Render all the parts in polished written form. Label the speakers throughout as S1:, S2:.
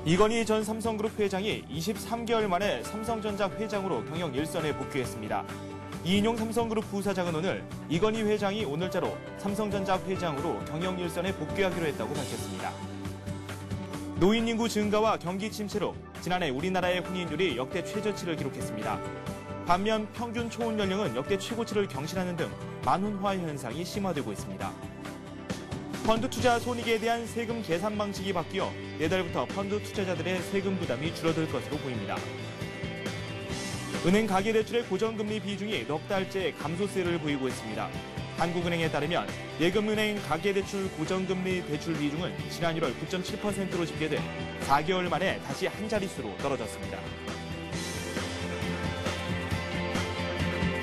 S1: 이건희 전 삼성그룹 회장이 23개월 만에 삼성전자 회장으로 경영 일선에 복귀했습니다. 이인용 삼성그룹 부사장은 오늘 이건희 회장이 오늘자로 삼성전자 회장으로 경영 일선에 복귀하기로 했다고 밝혔습니다. 노인 인구 증가와 경기 침체로 지난해 우리나라의 혼인율이 역대 최저치를 기록했습니다. 반면 평균 초혼 연령은 역대 최고치를 경신하는 등 만혼화 현상이 심화되고 있습니다. 펀드 투자 손익에 대한 세금 계산 방식이 바뀌어 내달부터 펀드 투자자들의 세금 부담이 줄어들 것으로 보입니다. 은행 가계대출의 고정금리 비중이 넉 달째 감소세를 보이고 있습니다. 한국은행에 따르면 예금은행 가계대출 고정금리 대출 비중은 지난 1월 9.7%로 집계돼 4개월 만에 다시 한 자릿수로 떨어졌습니다.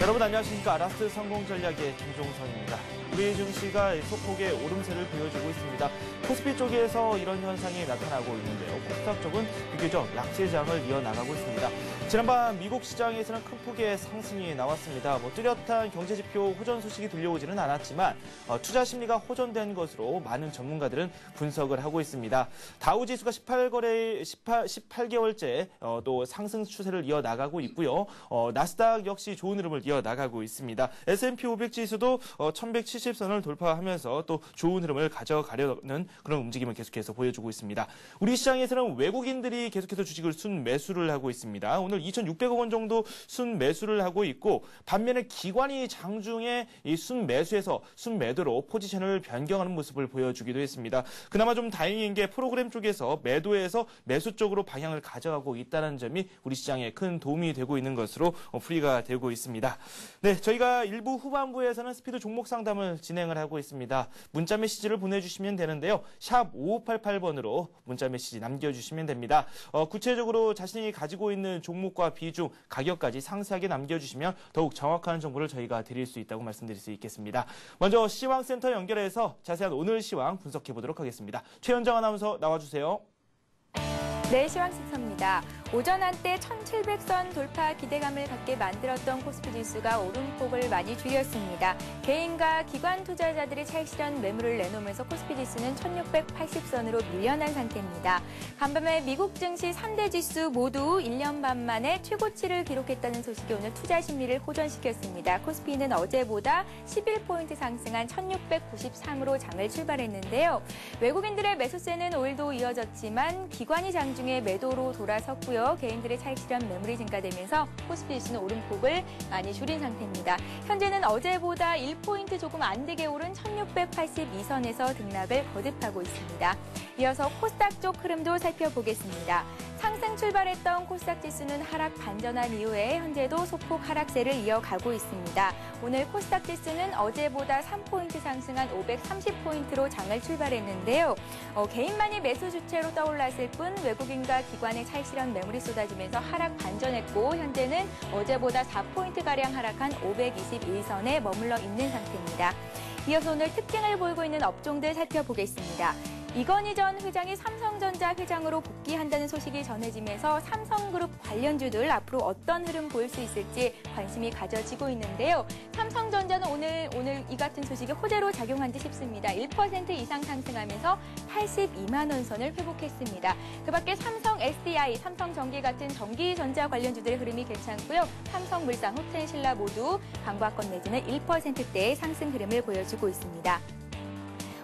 S1: 여러분 안녕하십니까. 라스트 성공 전략의 김종선입니다. 우리 증시가 소폭의 오름세를 보여주고 있습니다. 코스피 쪽에서 이런 현상이 나타나고 있는데요. 코스닥 쪽은 비교적 약세장을 이어나가고 있습니다. 지난밤 미국 시장에서는 큰 폭의 상승이 나왔습니다. 뚜렷한 경제지표 호전 소식이 들려오지는 않았지만 투자 심리가 호전된 것으로 많은 전문가들은 분석을 하고 있습니다. 다우지수가 18개월째 또 상승 추세를 이어나가고 있고요. 나스닥 역시 좋은 흐름을 이어나가고 있습니다. S&P 500 지수도 1170선을 돌파하면서 또 좋은 흐름을 가져가려는 그런 움직임을 계속해서 보여주고 있습니다. 우리 시장에서는 외국인들이 계속해서 주식을 순매수를 하고 있습니다. 오늘 2,600억 원 정도 순매수를 하고 있고 반면에 기관이 장중에 이 순매수에서 순매도로 포지션을 변경하는 모습을 보여주기도 했습니다. 그나마 좀 다행인 게 프로그램 쪽에서 매도에서 매수 쪽으로 방향을 가져가고 있다는 점이 우리 시장에 큰 도움이 되고 있는 것으로 풀이가 되고 있습니다. 네, 저희가 일부 후반부에서는 스피드 종목 상담을 진행을 하고 있습니다. 문자 메시지를 보내주시면 되는데요. 샵 5588번으로 문자 메시지 남겨주시면 됩니다. 구체적으로 자신이 가지고 있는 종목과 비중, 가격까지 상세하게 남겨주시면 더욱 정확한 정보를 저희가 드릴 수 있다고 말씀드릴 수 있겠습니다. 먼저 시황센터 연결해서 자세한 오늘 시황 분석해보도록 하겠습니다. 최현정 아나운서 나와주세요.
S2: 네, 시황센터입니다. 오전 한때 1700선 돌파 기대감을 갖게 만들었던 코스피 지수가 오름폭을 많이 줄였습니다. 개인과 기관 투자자들이 차익 실현 매물을 내놓으면서 코스피 지수는 1680선으로 밀려난 상태입니다. 간밤에 미국 증시 3대 지수 모두 1년 반 만에 최고치를 기록했다는 소식이 오늘 투자 심리를 호전시켰습니다. 코스피는 어제보다 11포인트 상승한 1693으로 장을 출발했는데요. 외국인들의 매수세는 오늘도 이어졌지만 기관이 장중에 매도로 돌아섰고요. 개인들의 차익 실현 매물이 증가되면서 코스피 지수는 오름폭을 많이 줄인 상태입니다. 현재는 어제보다 1포인트 조금 안 되게 오른 1682선에서 등락을 거듭하고 있습니다. 이어서 코스닥 쪽 흐름도 살펴보겠습니다. 상승 출발했던 코스닥 지수는 하락 반전한 이후에 현재도 소폭 하락세를 이어가고 있습니다. 오늘 코스닥 지수는 어제보다 3포인트 상승한 530포인트로 장을 출발했는데요. 개인만이 매수 주체로 떠올랐을 뿐 외국인과 기관의 차익 실현 매물이 쏟아지면서 하락 반전했고 현재는 어제보다 4포인트가량 하락한 521선에 머물러 있는 상태입니다. 이어서 오늘 특징을 보이고 있는 업종들 살펴보겠습니다. 이건희 전 회장이 삼성전자 회장으로 복귀한다는 소식이 전해지면서 삼성그룹 관련주들 앞으로 어떤 흐름 보일 수 있을지 관심이 가져지고 있는데요. 삼성전자는 오늘 이 같은 소식이 호재로 작용한 듯 싶습니다. 1% 이상 상승하면서 82만 원 선을 회복했습니다. 그밖에 삼성 SDI, 삼성전기 같은 전기전자 관련주들의 흐름이 괜찮고요. 삼성물산, 호텔신라 모두 강보합권 내지는 1%대의 상승 흐름을 보여주고 있습니다.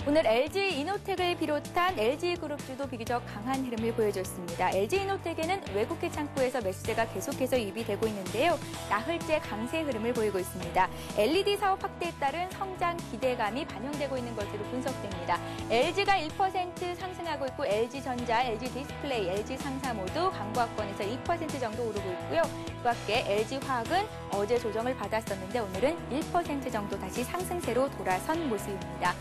S2: 오늘 LG이노텍을 비롯한 LG그룹주도 비교적 강한 흐름을 보여줬습니다. LG이노텍에는 외국계 창구에서 매수세가 계속해서 유입되고 있는데요. 나흘째 강세 흐름을 보이고 있습니다. LED 사업 확대에 따른 성장 기대감이 반영되고 있는 것으로 분석됩니다. LG가 1% 상승하고 있고 LG전자, LG디스플레이, LG상사 모두 강보합권에서 1% 정도 오르고 있고요. 그 밖에 LG화학은 어제 조정을 받았었는데 오늘은 1% 정도 다시 상승세로 돌아선 모습입니다.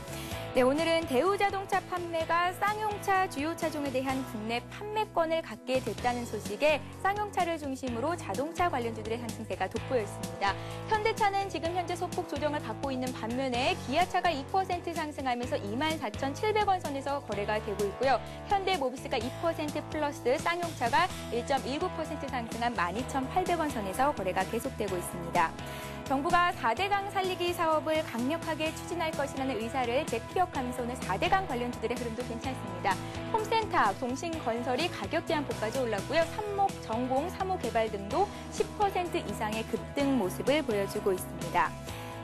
S2: 네, 오늘은 대우자동차 판매가 쌍용차 주요 차종에 대한 국내 판매권을 갖게 됐다는 소식에 쌍용차를 중심으로 자동차 관련주들의 상승세가 돋보였습니다. 현대차는 지금 현재 소폭 조정을 받고 있는 반면에 기아차가 2% 상승하면서 24,700원 선에서 거래가 되고 있고요. 현대모비스가 2% 플러스 쌍용차가 1.19% 상승한 12,800원 선에서 거래가 계속되고 있습니다. 정부가 4대강 살리기 사업을 강력하게 추진할 것이라는 의사를 재투역하면서 오늘 4대강 관련주들의 흐름도 괜찮습니다. 홈센터, 동신건설이 가격 제한폭까지 올랐고요. 삼목, 전공, 사무개발 등도 10% 이상의 급등 모습을 보여주고 있습니다.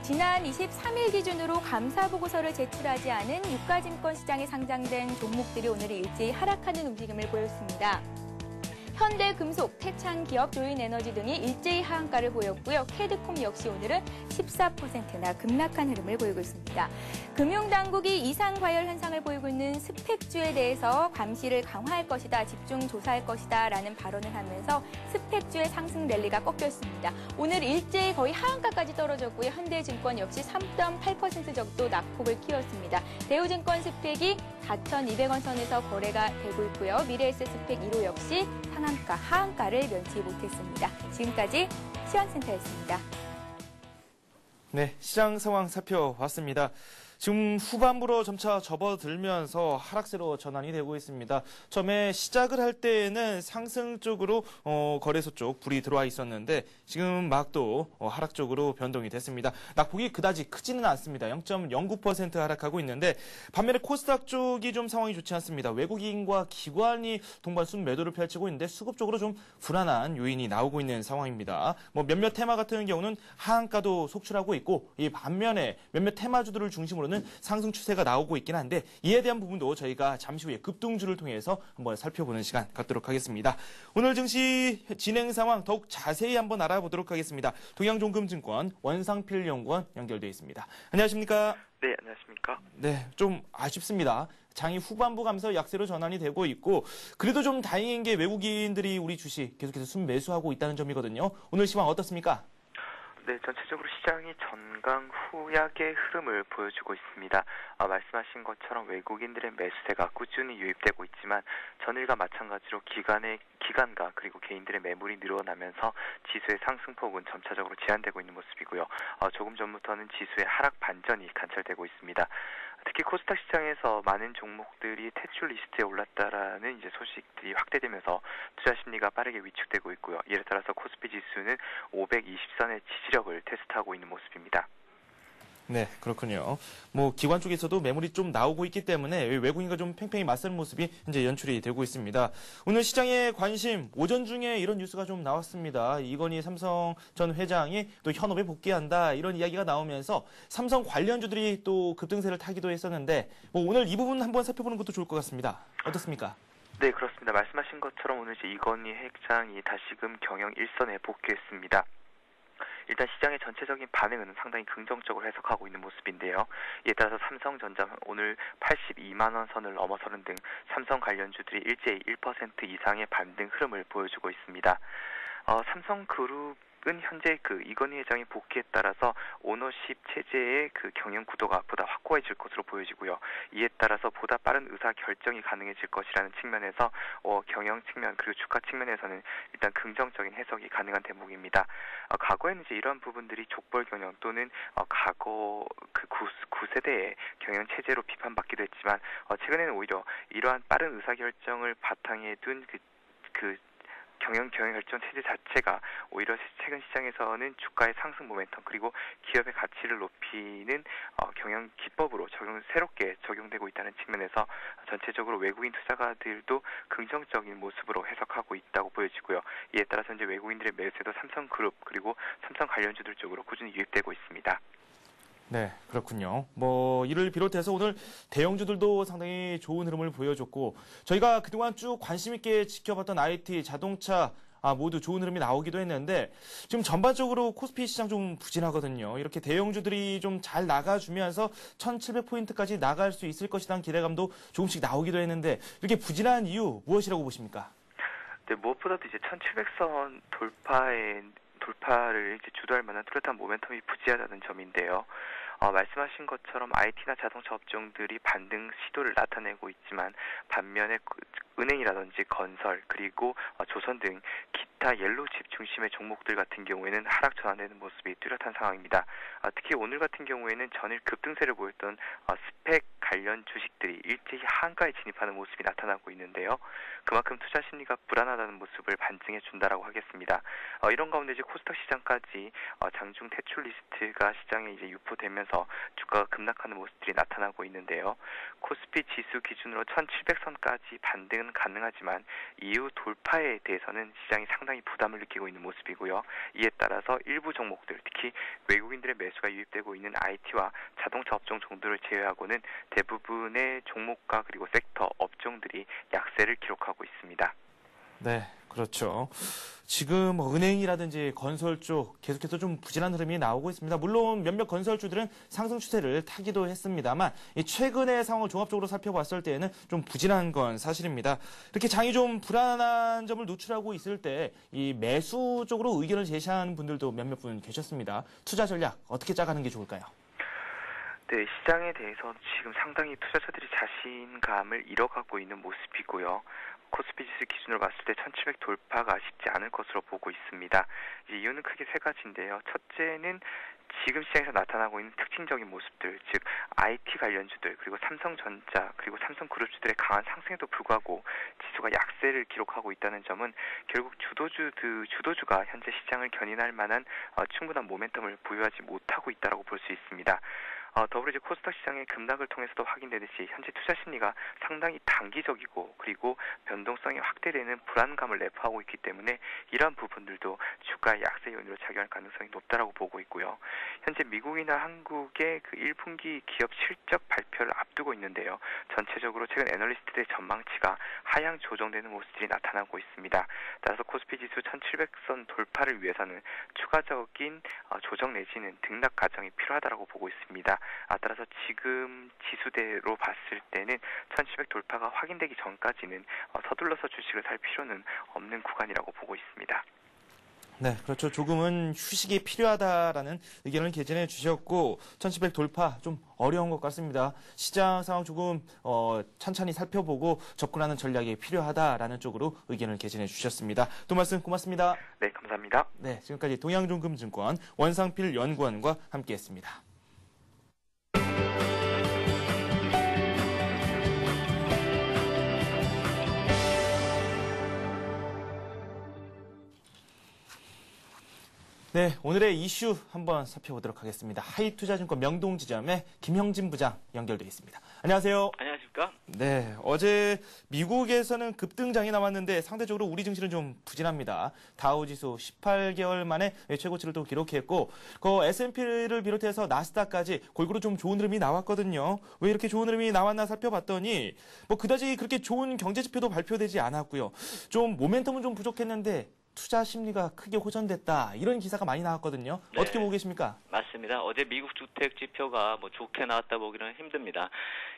S2: 지난 23일 기준으로 감사보고서를 제출하지 않은 유가증권 시장에 상장된 종목들이 오늘 일제히 하락하는 움직임을 보였습니다. 현대금속, 태창기업, 조인에너지 등이 일제히 하한가를 보였고요. 캐드콤 역시 오늘은 14%나 급락한 흐름을 보이고 있습니다. 금융당국이 이상과열 현상을 보이고 있는 스펙주에 대해서 감시를 강화할 것이다, 집중 조사할 것이다 라는 발언을 하면서 스펙주의 상승 랠리가 꺾였습니다. 오늘 일제히 거의 하한가까지 떨어졌고요. 현대증권 역시 3.8% 정도 낙폭을 키웠습니다. 대우증권 스펙이 4,200원 선에서 거래가 되고 있고요. 미래에셋 스펙 1호 역시 상한가, 하한가를 면치 못했습니다. 지금까지 시황센터였습니다.
S1: 네, 시장 상황 살펴봤습니다. 지금 후반부로 점차 접어들면서 하락세로 전환이 되고 있습니다. 처음에 시작을 할 때에는 상승 쪽으로 거래소 쪽 불이 들어와 있었는데 지금 막 또 하락 쪽으로 변동이 됐습니다. 낙폭이 그다지 크지는 않습니다. 0.09% 하락하고 있는데 반면에 코스닥 쪽이 좀 상황이 좋지 않습니다. 외국인과 기관이 동반 순매도를 펼치고 있는데 수급 쪽으로 좀 불안한 요인이 나오고 있는 상황입니다. 몇몇 테마 같은 경우는 하한가도 속출하고 있고 이 반면에 몇몇 테마주들을 중심으로 는 상승 추세가 나오고 있긴 한데 이에 대한 부분도 저희가 잠시 후에 급등주를 통해서 한번 살펴보는 시간 갖도록 하겠습니다. 오늘 증시 진행 상황 더욱 자세히 한번 알아보도록 하겠습니다. 동양종금증권 원상필 연구원 연결되어 있습니다. 안녕하십니까?
S3: 네, 안녕하십니까?
S1: 네, 좀 아쉽습니다. 장이 후반부 가면서 약세로 전환이 되고 있고 그래도 좀 다행인 게 외국인들이 우리 주식 계속해서 순매수하고 있다는 점이거든요. 오늘 시황 어떻습니까?
S3: 네, 전체적으로 시장이 전강 후약의 흐름을 보여주고 있습니다. 말씀하신 것처럼 외국인들의 매수세가 꾸준히 유입되고 있지만 전일과 마찬가지로 기관가 그리고 개인들의 매물이 늘어나면서 지수의 상승폭은 점차적으로 제한되고 있는 모습이고요. 조금 전부터는 지수의 하락 반전이 관찰되고 있습니다. 특히 코스닥 시장에서 많은 종목들이 퇴출 리스트에 올랐다라는 이제 소식들이 확대되면서 투자 심리가 빠르게 위축되고 있고요. 이에 따라서 코스피 지수는 520선의 지지력을 테스트하고 있는 모습입니다.
S1: 네, 그렇군요. 기관 쪽에서도 매물이 좀 나오고 있기 때문에 외국인과 좀 팽팽히 맞서는 모습이 현재 연출이 되고 있습니다. 오늘 시장의 관심, 오전 중에 이런 뉴스가 좀 나왔습니다. 이건희 삼성 전 회장이 또 현업에 복귀한다, 이런 이야기가 나오면서 삼성 관련주들이 또 급등세를 타기도 했었는데 오늘 이 부분 한번 살펴보는 것도 좋을 것 같습니다. 어떻습니까?
S3: 네, 그렇습니다. 말씀하신 것처럼 오늘 이제 이건희 회장이 다시금 경영 일선에 복귀했습니다. 일단 시장의 전체적인 반응은 상당히 긍정적으로 해석하고 있는 모습인데요. 이에 따라서 삼성전자 오늘 82만 원 선을 넘어서는 등 삼성 관련주들이 일제히 1% 이상의 반등 흐름을 보여주고 있습니다. 삼성그룹은 현재 이건희 회장의 복귀에 따라서 오너십 체제의 경영 구도가 보다 확고해질 것으로 보여지고요. 이에 따라서 보다 빠른 의사 결정이 가능해질 것이라는 측면에서 경영 측면 그리고 주가 측면에서는 일단 긍정적인 해석이 가능한 대목입니다. 과거에는 이제 이러한 부분들이 족벌 경영 또는 과거 구세대의 경영 체제로 비판받기도 했지만 최근에는 오히려 이러한 빠른 의사 결정을 바탕에 둔 경영 결정 체제 자체가 오히려 최근 시장에서는 주가의 상승 모멘텀 그리고 기업의 가치를 높이는 경영 기법으로 새롭게 적용되고 있다는 측면에서 전체적으로 외국인 투자가들도 긍정적인 모습으로 해석하고 있다고 보여지고요. 이에 따라서 이제 외국인들의 매수세도 삼성그룹 그리고 삼성 관련주들 쪽으로 꾸준히 유입되고 있습니다.
S1: 네, 그렇군요. 이를 비롯해서 오늘 대형주들도 상당히 좋은 흐름을 보여줬고 저희가 그동안 쭉 관심 있게 지켜봤던 IT, 자동차 모두 좋은 흐름이 나오기도 했는데 지금 전반적으로 코스피 시장 좀 부진하거든요. 이렇게 대형주들이 좀 잘 나가주면서 1700포인트까지 나갈 수 있을 것이라는 기대감도 조금씩 나오기도 했는데 이렇게 부진한 이유 무엇이라고 보십니까?
S3: 네, 무엇보다도 이제 1700선 돌파를 이제 주도할 만한 뚜렷한 모멘텀이 부재하다는 점인데요. 말씀하신 것처럼 IT나 자동차 업종들이 반등 시도를 나타내고 있지만 반면에 은행이라든지 건설 그리고 조선 등 기타 옐로우칩 중심의 종목들 같은 경우에는 하락 전환되는 모습이 뚜렷한 상황입니다. 특히 오늘 같은 경우에는 전일 급등세를 보였던 스펙 관련 주식들이 일제히 한가에 진입하는 모습이 나타나고 있는데요. 그만큼 투자 심리가 불안하다는 모습을 반증해 준다라고 하겠습니다. 이런 가운데 이제 코스닥 시장까지 장중 퇴출 리스트가 시장에 이제 유포되면서 주가가 급락하는 모습들이 나타나고 있는데요. 코스피 지수 기준으로 1700선까지 반등은 가능하지만 이후 돌파에 대해서는 시장이 상당히 부담을 느끼고 있는 모습이고요. 이에 따라서 일부 종목들, 특히 외국인들의 매수가 유입되고 있는 IT와 자동차 업종 정도를 제외하고는 대부분의 종목과 그리고 섹터, 업종들이 약세를 기록하고 있습니다.
S1: 네, 그렇죠. 지금 은행이라든지 건설 쪽 계속해서 좀 부진한 흐름이 나오고 있습니다. 물론 몇몇 건설주들은 상승 추세를 타기도 했습니다만 최근의 상황을 종합적으로 살펴봤을 때에는 좀 부진한 건 사실입니다. 이렇게 장이 좀 불안한 점을 노출하고 있을 때 이 매수 쪽으로 의견을 제시하는 분들도 몇몇 분 계셨습니다. 투자 전략 어떻게 짜가는 게 좋을까요?
S3: 네, 시장에 대해서 지금 상당히 투자자들이 자신감을 잃어가고 있는 모습이고요. 코스피 지수 기준으로 봤을 때 1700 돌파가 쉽지 않을 것으로 보고 있습니다. 이유는 크게 세 가지인데요. 첫째는 지금 시장에서 나타나고 있는 특징적인 모습들, 즉 IT 관련주들, 그리고 삼성전자, 그리고 삼성그룹주들의 강한 상승에도 불구하고 지수가 약세를 기록하고 있다는 점은 결국 주도주가 현재 시장을 견인할 만한 충분한 모멘텀을 보유하지 못하고 있다고 볼 수 있습니다. 더불어 이제 코스닥 시장의 급락을 통해서도 확인되듯이 현재 투자 심리가 상당히 단기적이고 그리고 변동성이 확대되는 불안감을 내포하고 있기 때문에 이러한 부분들도 주가의 약세 요인으로 작용할 가능성이 높다라고 보고 있고요. 현재 미국이나 한국의 그 1분기 기업 실적 발표를 앞두고 있는데요. 전체적으로 최근 애널리스트들의 전망치가 하향 조정되는 모습들이 나타나고 있습니다. 따라서 코스피 지수 1700선 돌파를 위해서는 추가적인 조정 내지는 등락 과정이 필요하다고 보고 있습니다. 따라서 지금 지수대로 봤을 때는 1700 돌파가 확인되기 전까지는 서둘러서 주식을 살 필요는 없는 구간이라고 보고 있습니다.
S1: 네, 그렇죠. 조금은 휴식이 필요하다라는 의견을 개진해 주셨고 1700 돌파 좀 어려운 것 같습니다. 시장 상황 조금 천천히 살펴보고 접근하는 전략이 필요하다라는 쪽으로 의견을 개진해 주셨습니다. 또 말씀 고맙습니다.
S3: 네, 감사합니다.
S1: 네, 지금까지 동양종금증권 원상필 연구원과 함께했습니다. 네, 오늘의 이슈 한번 살펴보도록 하겠습니다. 하이투자증권 명동지점의 김형진 부장 연결돼 있습니다. 안녕하세요.
S4: 안녕하십니까?
S1: 네, 어제 미국에서는 급등장이 나왔는데 상대적으로 우리 증시는 좀 부진합니다. 다우지수 18개월 만에 최고치를 또 기록했고 S&P를 비롯해서 나스닥까지 골고루 좀 좋은 흐름이 나왔거든요. 왜 이렇게 좋은 흐름이 나왔나 살펴봤더니 그다지 그렇게 좋은 경제지표도 발표되지 않았고요. 좀 모멘텀은 좀 부족했는데 투자 심리가 크게 호전됐다. 이런 기사가 많이 나왔거든요.
S4: 네.
S1: 어떻게 보고 계십니까?
S4: 맞습니다. 어제 미국 주택 지표가 좋게 나왔다 보기는 힘듭니다.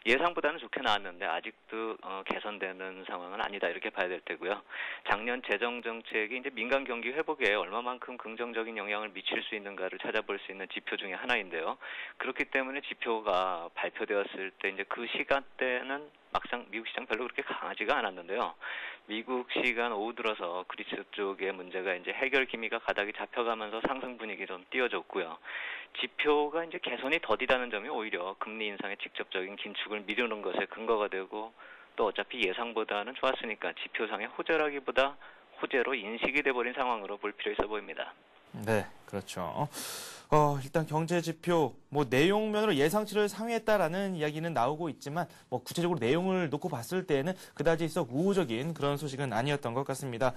S4: 예상보다는 좋게 나왔는데 아직도 개선되는 상황은 아니다 이렇게 봐야 될 테고요. 작년 재정 정책이 이제 민간 경기 회복에 얼마만큼 긍정적인 영향을 미칠 수 있는가를 찾아볼 수 있는 지표 중에 하나인데요. 그렇기 때문에 지표가 발표되었을 때 이제 그 시간대는 막상 미국 시장 별로 그렇게 강하지가 않았는데요. 미국 시간 오후 들어서 그리스 쪽의 문제가 이제 해결 기미가 가닥이 잡혀가면서 상승 분위기 좀 띄워졌고요. 지표가 이제 개선이 더디다는 점이 오히려 금리 인상의 직접적인 긴축을 미루는 것에 근거가 되고 또 어차피 예상보다는 좋았으니까 지표상의 호재라기보다 호재로 인식이 돼버린 상황으로 볼 필요 있어 보입니다.
S1: 네, 그렇죠. 일단 경제 지표 내용면으로 예상치를 상회했다라는 이야기는 나오고 있지만 구체적으로 내용을 놓고 봤을 때는 그다지 썩 우호적인 그런 소식은 아니었던 것 같습니다.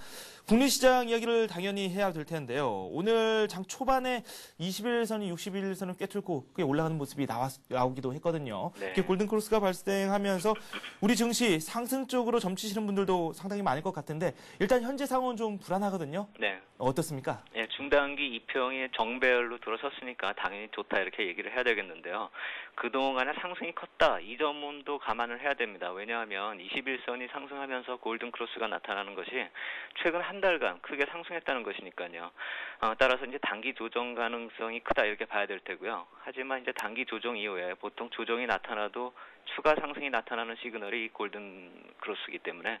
S1: 국내 시장 이야기를 당연히 해야 될 텐데요. 오늘 장 초반에 21선이 61선을 꿰뚫고 그게 올라가는 모습이 나오기도 했거든요.
S4: 네.
S1: 이렇게 골든크로스가 발생하면서 우리 증시 상승 쪽으로 점치시는 분들도 상당히 많을 것 같은데 일단 현재 상황은 좀 불안하거든요.
S4: 네.
S1: 어떻습니까?
S4: 네, 중단기 2평이 정배열로 들어섰으니까 당연히 좋다 이렇게 얘기를 해야 되겠는데요. 그동안에 상승이 컸다. 이 점도 감안을 해야 됩니다. 왜냐하면 21선이 상승하면서 골든크로스가 나타나는 것이 최근 한 달간 크게 상승했다는 것이니까요. 따라서 이제 단기 조정 가능성이 크다 이렇게 봐야 될 테고요. 하지만 이제 단기 조정 이후에 보통 조정이 나타나도 추가 상승이 나타나는 시그널이 골든크로스이기 때문에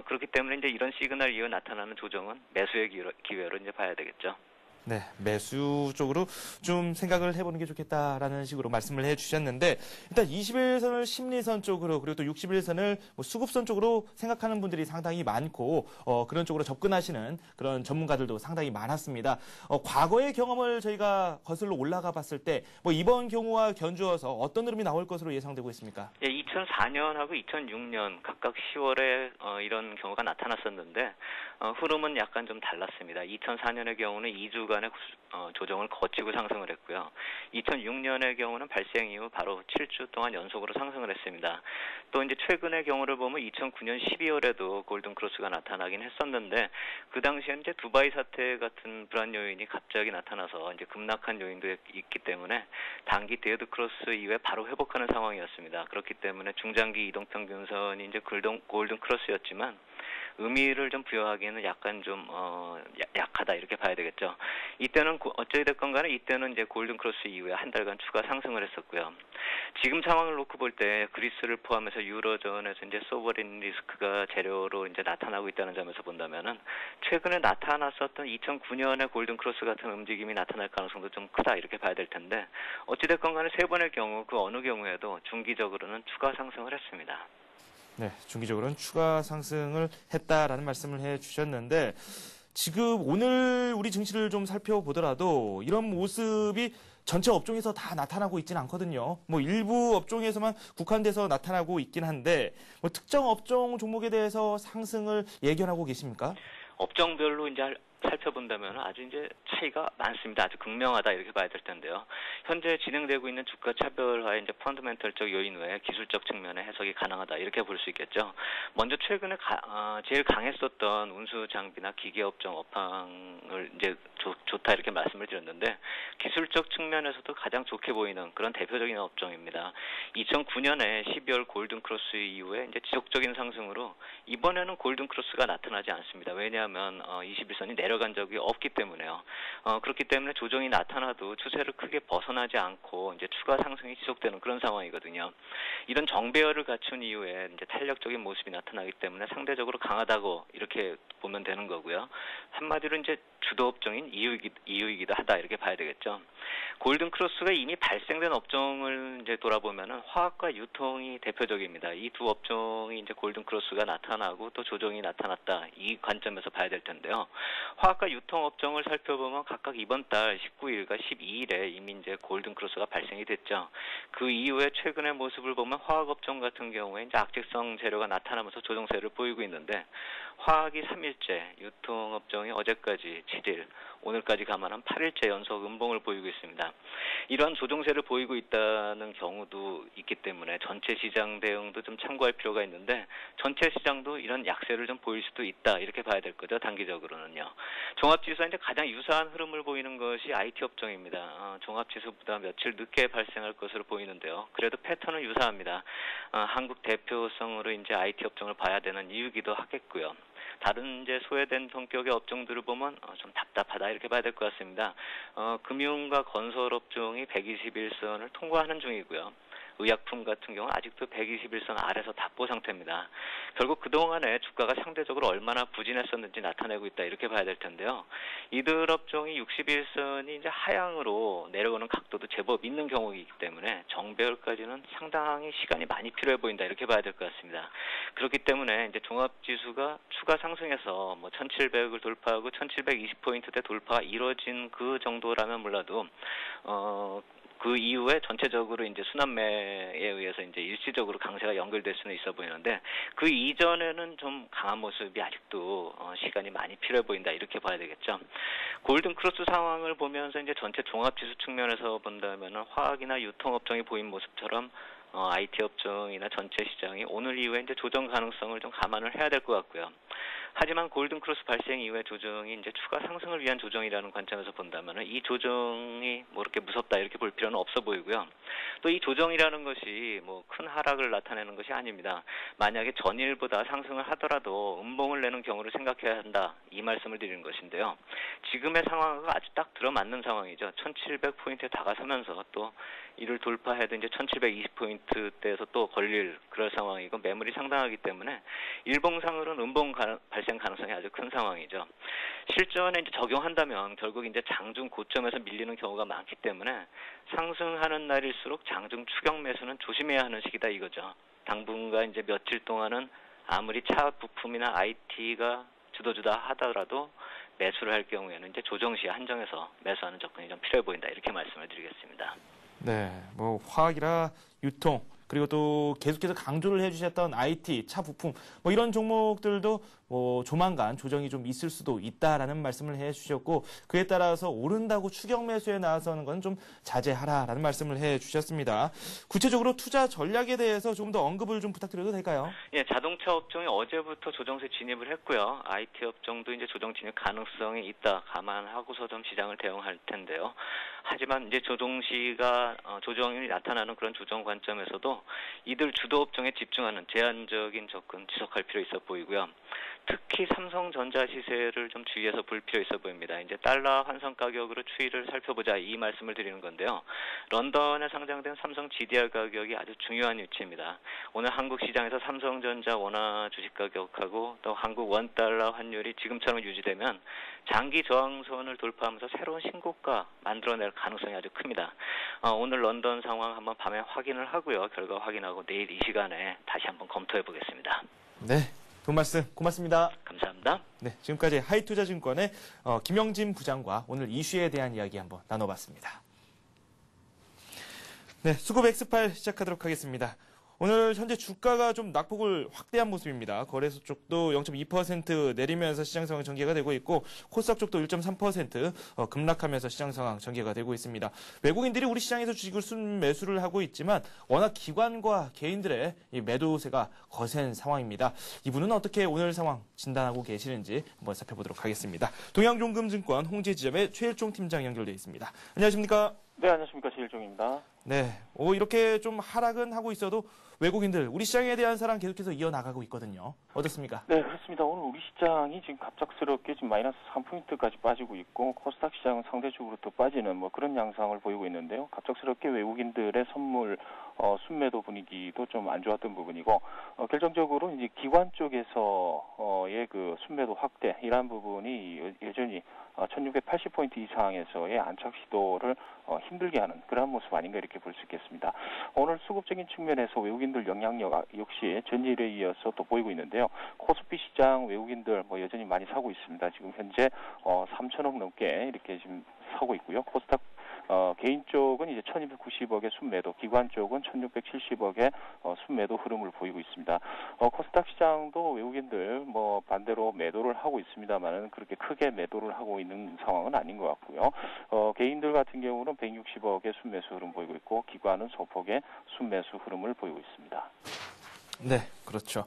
S4: 그렇기 때문에 이제 이런 시그널 이후 나타나는 조정은 매수의 기회로 이제 봐야 되겠죠.
S1: 네, 매수 쪽으로 좀 생각을 해보는 게 좋겠다라는 식으로 말씀을 해주셨는데 일단 21선을 심리선 쪽으로 그리고 또 61선을 뭐 수급선 쪽으로 생각하는 분들이 상당히 많고 그런 쪽으로 접근하시는 그런 전문가들도 상당히 많았습니다. 과거의 경험을 저희가 거슬러 올라가 봤을 때 뭐 이번 경우와 견주어서 어떤 흐름이 나올 것으로 예상되고 있습니까?
S4: 예, 2004년하고 2006년 각각 10월에 이런 경우가 나타났었는데 흐름은 약간 좀 달랐습니다. 2004년의 경우는 2주간의 조정을 거치고 상승을 했고요. 2006년의 경우는 발생 이후 바로 7주 동안 연속으로 상승을 했습니다. 또 이제 최근의 경우를 보면 2009년 12월에도 골든 크로스가 나타나긴 했었는데 그 당시에는 이제 두바이 사태 같은 불안 요인이 갑자기 나타나서 이제 급락한 요인도 있기 때문에 단기 데드 크로스 이후에 바로 회복하는 상황이었습니다. 그렇기 때문에 중장기 이동평균선이 이제 골든 크로스였지만 의미를 좀 부여하기에는 약간 좀 약하다 이렇게 봐야 되겠죠. 이때는 어찌 됐건 간에 이때는 이제 골든 크로스 이후에 한 달간 추가 상승을 했었고요. 지금 상황을 놓고 볼 때 그리스를 포함해서 유로존에서 이제 소버린 리스크가 재료로 이제 나타나고 있다는 점에서 본다면은 최근에 나타났었던 2009년의 골든 크로스 같은 움직임이 나타날 가능성도 좀 크다 이렇게 봐야 될 텐데 어찌 됐건 간에 세 번의 경우 그 어느 경우에도 중기적으로는 추가 상승을 했습니다.
S1: 네, 중기적으로는 추가 상승을 했다라는 말씀을 해주셨는데 지금 오늘 우리 증시를 좀 살펴보더라도 이런 모습이 전체 업종에서 다 나타나고 있지는 않거든요. 뭐 일부 업종에서만 국한돼서 나타나고 있긴 한데 뭐 특정 업종 종목에 대해서 상승을 예견하고 계십니까?
S4: 업종별로 이제 살펴본다면 아주 이제 차이가 많습니다. 아주 극명하다 이렇게 봐야 될 텐데요. 현재 진행되고 있는 주가 차별화의 이제 펀더멘털적 요인 외에 기술적 측면의 해석이 가능하다 이렇게 볼 수 있겠죠. 먼저 최근에 제일 강했었던 운수 장비나 기계 업종 업황을 이제 좋다 이렇게 말씀을 드렸는데 기술적 측면에서도 가장 좋게 보이는 그런 대표적인 업종입니다. 2009년에 12월 골든 크로스 이후에 이제 지속적인 상승으로 이번에는 골든 크로스가 나타나지 않습니다. 왜냐하면 21선이 내려간 적이 없기 때문에요. 그렇기 때문에 조정이 나타나도 추세를 크게 벗어나지 않고 이제 추가 상승이 지속되는 그런 상황이거든요. 이런 정배열을 갖춘 이후에 이제 탄력적인 모습이 나타나기 때문에 상대적으로 강하다고 이렇게 보면 되는 거고요. 한마디로 이제 주도 업종인 이유이기도 하다 이렇게 봐야 되겠죠. 골든 크로스가 이미 발생된 업종을 이제 돌아보면은 화학과 유통이 대표적입니다. 이 두 업종이 이제 골든 크로스가 나타나고 또 조정이 나타났다 이 관점에서 봐야 될 텐데요. 화학과 유통 업종을 살펴보면 각각 이번 달 19일과 12일에 이미 이제 골든 크로스가 발생이 됐죠. 그 이후에 최근의 모습을 보면 화학 업종 같은 경우에 이제 악재성 재료가 나타나면서 조정세를 보이고 있는데 화학이 3일째, 유통 업종이 어제까지 7일, 오늘까지 감안한 8일째 연속 음봉을 보이고 있습니다. 이러한 조정세를 보이고 있다는 경우도 있기 때문에 전체 시장 대응도 좀 참고할 필요가 있는데 전체 시장도 이런 약세를 좀 보일 수도 있다 이렇게 봐야 될 거죠. 단기적으로는요. 종합지수와 이제 가장 유사한 흐름을 보이는 것이 IT 업종입니다. 종합지수보다 며칠 늦게 발생할 것으로 보이는데요. 그래도 패턴은 유사합니다. 한국 대표성으로 이제 IT 업종을 봐야 되는 이유기도 하겠고요. 다른 이제 소외된 성격의 업종들을 보면 좀 답답하다 이렇게 봐야 될 것 같습니다. 금융과 건설 업종이 121선을 통과하는 중이고요. 의약품 같은 경우는 아직도 121선 아래서 답보 상태입니다. 결국 그동안에 주가가 상대적으로 얼마나 부진했었는지 나타내고 있다 이렇게 봐야 될 텐데요. 이들 업종이 61선이 이제 하향으로 내려오는 각도도 제법 있는 경우이기 때문에 정배열까지는 상당히 시간이 많이 필요해 보인다 이렇게 봐야 될 것 같습니다. 그렇기 때문에 이제 종합지수가 추가 상승해서 뭐 1700을 돌파하고 1720포인트대 돌파가 이루어진 그 정도라면 몰라도 그 이후에 전체적으로 이제 순환매에 의해서 이제 일시적으로 강세가 연결될 수는 있어 보이는데 그 이전에는 좀 강한 모습이 아직도 시간이 많이 필요해 보인다 이렇게 봐야 되겠죠. 골든 크로스 상황을 보면서 이제 전체 종합지수 측면에서 본다면은 화학이나 유통업종이 보인 모습처럼 IT 업종이나 전체 시장이 오늘 이후에 이제 조정 가능성을 좀 감안을 해야 될 것 같고요. 하지만 골든 크로스 발생 이후에 조정이 이제 추가 상승을 위한 조정이라는 관점에서 본다면은 이 조정이 뭐 이렇게 무섭다 이렇게 볼 필요는 없어 보이고요. 또 이 조정이라는 것이 뭐 큰 하락을 나타내는 것이 아닙니다. 만약에 전일보다 상승을 하더라도 음봉을 내는 경우를 생각해야 한다 이 말씀을 드리는 것인데요. 지금의 상황과 아주 딱 들어맞는 상황이죠. 1700포인트에 다가서면서 또 이를 돌파해도 이제 1720포인트대에서 또 걸릴 그럴 상황이고 매물이 상당하기 때문에 일봉상으로는 음봉 발생 가능성이 아주 큰 상황이죠. 실전에 이제 적용한다면 결국 이제 장중 고점에서 밀리는 경우가 많기 때문에 상승하는 날일수록 장중 추격 매수는 조심해야 하는 시기다 이거죠. 당분간 이제 며칠 동안은 아무리 차 부품이나 IT가 주도주다 하더라도 매수를 할 경우에는 이제 조정 시에 한정해서 매수하는 접근이 좀 필요해 보인다 이렇게 말씀을 드리겠습니다.
S1: 네, 뭐 화학이라 유통 그리고 또 계속해서 강조를 해주셨던 IT, 차 부품 뭐 이런 종목들도 뭐 조만간 조정이 좀 있을 수도 있다라는 말씀을 해주셨고 그에 따라서 오른다고 추격 매수에 나서는 건 좀 자제하라라는 말씀을 해주셨습니다. 구체적으로 투자 전략에 대해서 조금 더 언급을 좀 부탁드려도 될까요?
S4: 예, 자동차 업종이 어제부터 조정세 진입을 했고요. IT 업종도 이제 조정 진입 가능성이 있다 감안하고서 좀 시장을 대응할 텐데요. 하지만 이제 조정시가 조정이 나타나는 그런 조정 관점에서도 이들 주도 업종에 집중하는 제한적인 접근 지속할 필요 있어 보이고요. 특히 삼성전자 시세를 좀 주의해서 볼 필요 있어 보입니다. 이제 달러 환산 가격으로 추이를 살펴보자 이 말씀을 드리는 건데요. 런던에 상장된 삼성 GDR 가격이 아주 중요한 위치입니다. 오늘 한국 시장에서 삼성전자 원화 주식 가격하고 또 한국 원달러 환율이 지금처럼 유지되면 장기 저항선을 돌파하면서 새로운 신고가 만들어낼 가능성이 아주 큽니다. 오늘 런던 상황 한번 밤에 확인을 하고요. 결과 확인하고 내일 이 시간에 다시 한번 검토해 보겠습니다.
S1: 네, 좋은 말씀 고맙습니다.
S4: 감사합니다.
S1: 네, 지금까지 하이투자증권의 김영진 부장과 오늘 이슈에 대한 이야기 한번 나눠봤습니다. 네, 수급 X8 시작하도록 하겠습니다. 오늘 현재 주가가 좀 낙폭을 확대한 모습입니다. 거래소 쪽도 0.2% 내리면서 시장 상황 전개가 되고 있고 코스닥 쪽도 1.3% 급락하면서 시장 상황 전개가 되고 있습니다. 외국인들이 우리 시장에서 주식을 순매수를 하고 있지만 워낙 기관과 개인들의 이 매도세가 거센 상황입니다. 이분은 어떻게 오늘 상황 진단하고 계시는지 한번 살펴보도록 하겠습니다. 동양종금증권 홍지지점의 최일종 팀장 연결되어 있습니다. 안녕하십니까?
S5: 네, 안녕하십니까. 최일종입니다.
S1: 네, 이렇게 좀 하락은 하고 있어도 외국인들 우리 시장에 대한 사랑 계속해서 이어나가고 있거든요. 어떻습니까?
S5: 네, 그렇습니다. 오늘 우리 시장이 지금 갑작스럽게 지금 마이너스 3포인트까지 빠지고 있고 코스닥 시장은 상대적으로 더 빠지는 뭐 그런 양상을 보이고 있는데요. 갑작스럽게 외국인들의 선물 순매도 분위기도 좀 안 좋았던 부분이고 결정적으로 이제 기관 쪽에서의 그 순매도 확대 이러한 부분이 여전히 1680포인트 이상에서의 안착 시도를 힘들게 하는 그런 모습 아닌가 이렇게 볼 수 있겠습니다. 오늘 수급적인 측면에서 외국인들 영향력 역시 전일에 이어서 또 보이고 있는데요. 코스피 시장 외국인들 뭐 여전히 많이 사고 있습니다. 지금 현재 3천억 넘게 이렇게 지금 사고 있고요. 코스닥 개인 쪽은 이제 1290억의 순매도, 기관 쪽은 1670억의 순매도 흐름을 보이고 있습니다. 코스닥 시장도 외국인들 뭐 반대로 매도를 하고 있습니다만은 그렇게 크게 매도를 하고 있는 상황은 아닌 것 같고요. 개인들 같은 경우는 160억의 순매수 흐름 보이고 있고 기관은 소폭의 순매수 흐름을 보이고 있습니다.
S1: 네, 그렇죠.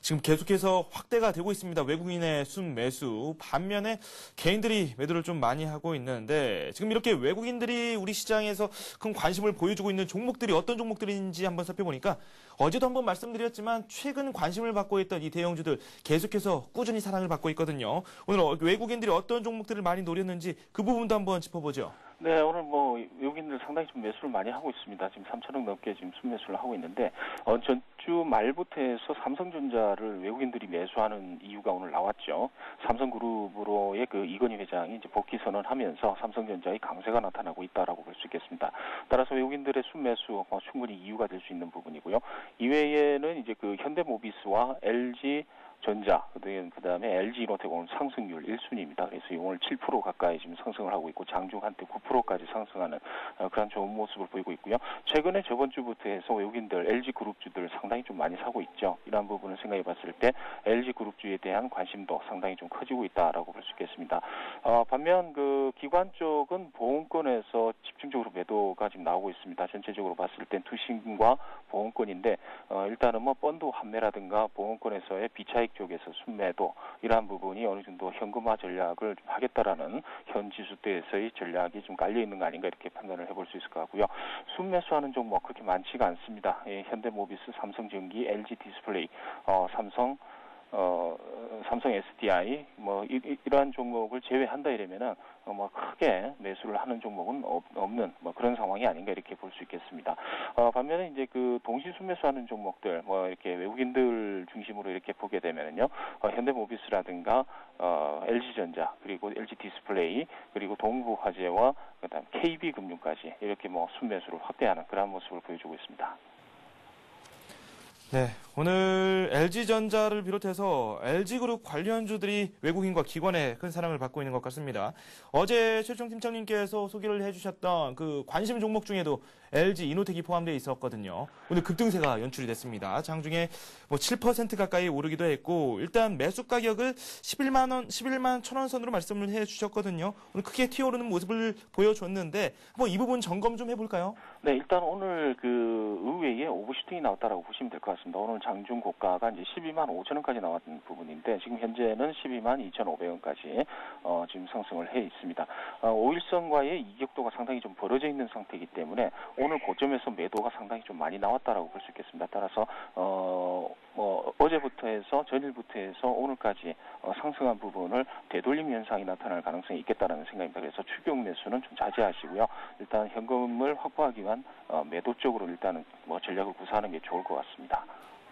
S1: 지금 계속해서 확대가 되고 있습니다. 외국인의 순매수. 반면에 개인들이 매도를 좀 많이 하고 있는데 지금 이렇게 외국인들이 우리 시장에서 큰 관심을 보여주고 있는 종목들이 어떤 종목들인지 한번 살펴보니까 어제도 한번 말씀드렸지만 최근 관심을 받고 있던 이 대형주들 계속해서 꾸준히 사랑을 받고 있거든요. 오늘 외국인들이 어떤 종목들을 많이 노렸는지 그 부분도 한번 짚어보죠.
S5: 네, 오늘 뭐 외국인들 상당히 좀 매수를 많이 하고 있습니다. 지금 3천억 넘게 지금 순매수를 하고 있는데 전주 말부터 해서 삼성전자를 외국인들이 매수하는 이유가 오늘 나왔죠. 삼성그룹으로의 그 이건희 회장이 이제 복귀 선언하면서 삼성전자의 강세가 나타나고 있다라고 볼 수 있겠습니다. 따라서 외국인들의 순매수 충분히 이유가 될 수 있는 부분이고요. 이외에는 이제 그 현대모비스와 LG 전자, 그다음에 LG이노텍 오늘 상승률 1순위입니다. 그래서 오늘 7% 가까이 지금 상승을 하고 있고 장중 한때 9%까지 상승하는 그런 좋은 모습을 보이고 있고요. 최근에 저번 주부터 해서 외국인들 LG그룹주들 상당히 좀 많이 사고 있죠. 이러한 부분을 생각해 봤을 때 LG그룹주에 대한 관심도 상당히 좀 커지고 있다라고 볼 수 있겠습니다. 반면 그 기관 쪽은 보험권에서 집중적으로 매도가 지금 나오고 있습니다. 전체적으로 봤을 땐 투신과 보험권인데 일단은 뭐 펀드 환매라든가 보험권에서의 비차익 쪽에서 순매도 이러한 부분이 어느 정도 현금화 전략을 좀 하겠다라는 현 지수대에서의 전략이 좀 깔려 있는 거 아닌가 이렇게 판단을 해볼 수 있을 것 같고요. 순매수하는 종목 그렇게 많지가 않습니다. 현대모비스, 삼성전기, LG디스플레이, 삼성 삼성 SDI 뭐 이러한 종목을 제외한다 이러면은 뭐 크게 매수를 하는 종목은 없는 뭐 그런 상황이 아닌가 이렇게 볼 수 있겠습니다. 반면에 이제 그 동시 순매수하는 종목들 뭐 이렇게 외국인들 중심으로 이렇게 보게 되면은요, 현대모비스라든가 LG전자 그리고 LG 디스플레이 그리고 동부화재와 그다음 KB금융까지 이렇게 뭐 순매수를 확대하는 그런 모습을 보여주고 있습니다.
S1: 네, 오늘 LG전자를 비롯해서 LG그룹 관련주들이 외국인과 기관의 큰 사랑을 받고 있는 것 같습니다. 어제 최종 팀장님께서 소개를 해주셨던 그 관심 종목 중에도 LG 이노텍이 포함되어 있었거든요. 오늘 급등세가 연출이 됐습니다. 장중에 뭐 7% 가까이 오르기도 했고, 일단 매수 가격을 11만 1,000원 선으로 말씀을 해주셨거든요. 오늘 크게 튀어오르는 모습을 보여줬는데, 뭐 이 부분 점검 좀 해볼까요?
S5: 네, 일단 오늘 그 의외에 오버슈팅이 나왔다라고 보시면 될 것 같습니다. 오늘 장중 고가가 이제 12만 5천 원까지 나왔던 부분인데 지금 현재는 12만 2,500원까지 지금 상승을 해 있습니다. 5일선과의 이격도가 상당히 좀 벌어져 있는 상태이기 때문에 오늘 고점에서 매도가 상당히 좀 많이 나왔다라고 볼 수 있겠습니다. 따라서 어제부터 해서 전일부터 해서 오늘까지 상승한 부분을 되돌림 현상이 나타날 가능성이 있겠다라는 생각입니다. 그래서 추격 매수는 좀 자제하시고요. 일단 현금을 확보하기 위한 매도 쪽으로 일단은 뭐 전략을 구사하는 게 좋을 것 같습니다.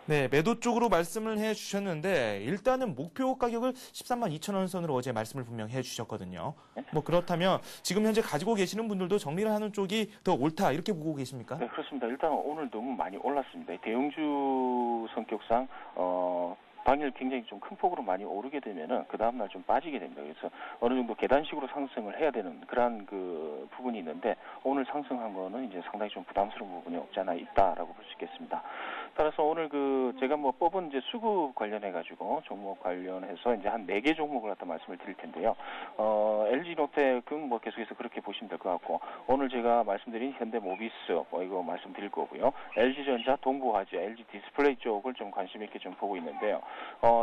S1: 네, 매도 쪽으로 말씀을 해주셨는데 일단은 목표 가격을 13만 2천 원 선으로 어제 말씀을 분명히 해주셨거든요. 뭐 그렇다면 지금 현재 가지고 계시는 분들도 정리를 하는 쪽이 더 옳다 이렇게 보고 계십니까?
S5: 네, 그렇습니다. 일단 오늘 너무 많이 올랐습니다. 대형주 성격상 당일 굉장히 좀 큰 폭으로 많이 오르게 되면은 그 다음날 좀 빠지게 됩니다. 그래서 어느 정도 계단식으로 상승을 해야 되는 그러한 그 부분이 있는데 오늘 상승한 거는 이제 상당히 좀 부담스러운 부분이 없지 않아 있다라고 볼 수 있겠습니다. 따라서 오늘 그 제가 뭐 뽑은 이제 수급 관련해 가지고 종목 관련해서 이제 한 4개 종목을 갖다 말씀을 드릴 텐데요. LG노텍은 뭐 계속해서 그렇게 보시면 될 것 같고 오늘 제가 말씀드린 현대모비스 뭐 이거 말씀드릴 거고요. LG전자, 동부화재, LG 디스플레이 쪽을 좀 관심 있게 좀 보고 있는데요.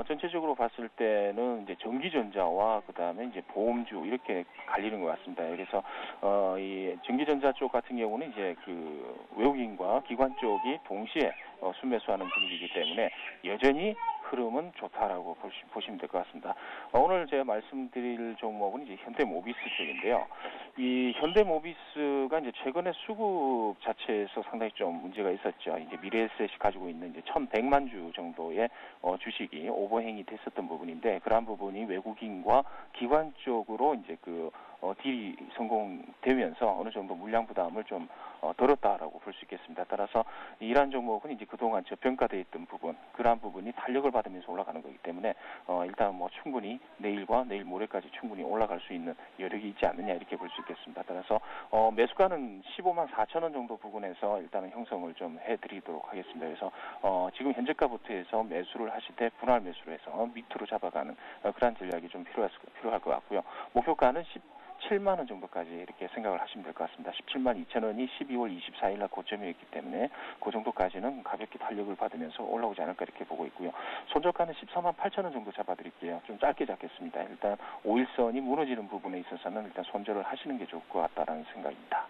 S5: 전체적으로 봤을 때는 이제 전기전자와 그다음에 이제 보험주 이렇게 갈리는 것 같습니다. 그래서 이 전기전자 쪽 같은 경우는 이제 그 외국인과 기관 쪽이 동시에 순매수하는 분위기이기 때문에 여전히 흐름은 좋다라고 보시면 될 것 같습니다. 오늘 제가 말씀드릴 종목은 이제 현대모비스 쪽인데요. 이 현대모비스가 이제 최근에 수급 자체에서 상당히 좀 문제가 있었죠. 이제 미래에셋이 가지고 있는 이제 1,100만 주 정도의 주식이 오버행이 됐었던 부분인데 그러한 부분이 외국인과 기관 쪽으로 이제 그 딜이 성공되면서 어느 정도 물량 부담을 좀 덜었다라고 볼 수 있겠습니다. 따라서 이러한 종목은 이제 그동안 저평가되어 있던 부분, 그러한 부분이 탄력을 받으면서 올라가는 거기 때문에 일단 뭐 충분히 내일과 내일 모레까지 충분히 올라갈 수 있는 여력이 있지 않느냐 이렇게 볼 수 있겠습니다. 따라서 매수가는 15만 4천 원 정도 부근에서 일단은 형성을 좀 해드리도록 하겠습니다. 그래서 지금 현재가부터 해서 매수를 하실 때 분할 매수를 해서 밑으로 잡아가는 그러한 전략이 좀 필요할 것 같고요. 목표가는 17만 원 정도까지 이렇게 생각을 하시면 될 것 같습니다. 17만 2천 원이 12월 24일 날 고점이었기 때문에 그 정도까지는 가볍게 탄력을 받으면서 올라오지 않을까 이렇게 보고 있고요. 손절가는 14만 8천 원 정도 잡아드릴게요. 좀 짧게 잡겠습니다. 일단 5일선이 무너지는 부분에 있어서는 일단 손절을 하시는 게 좋을 것 같다라는 생각입니다.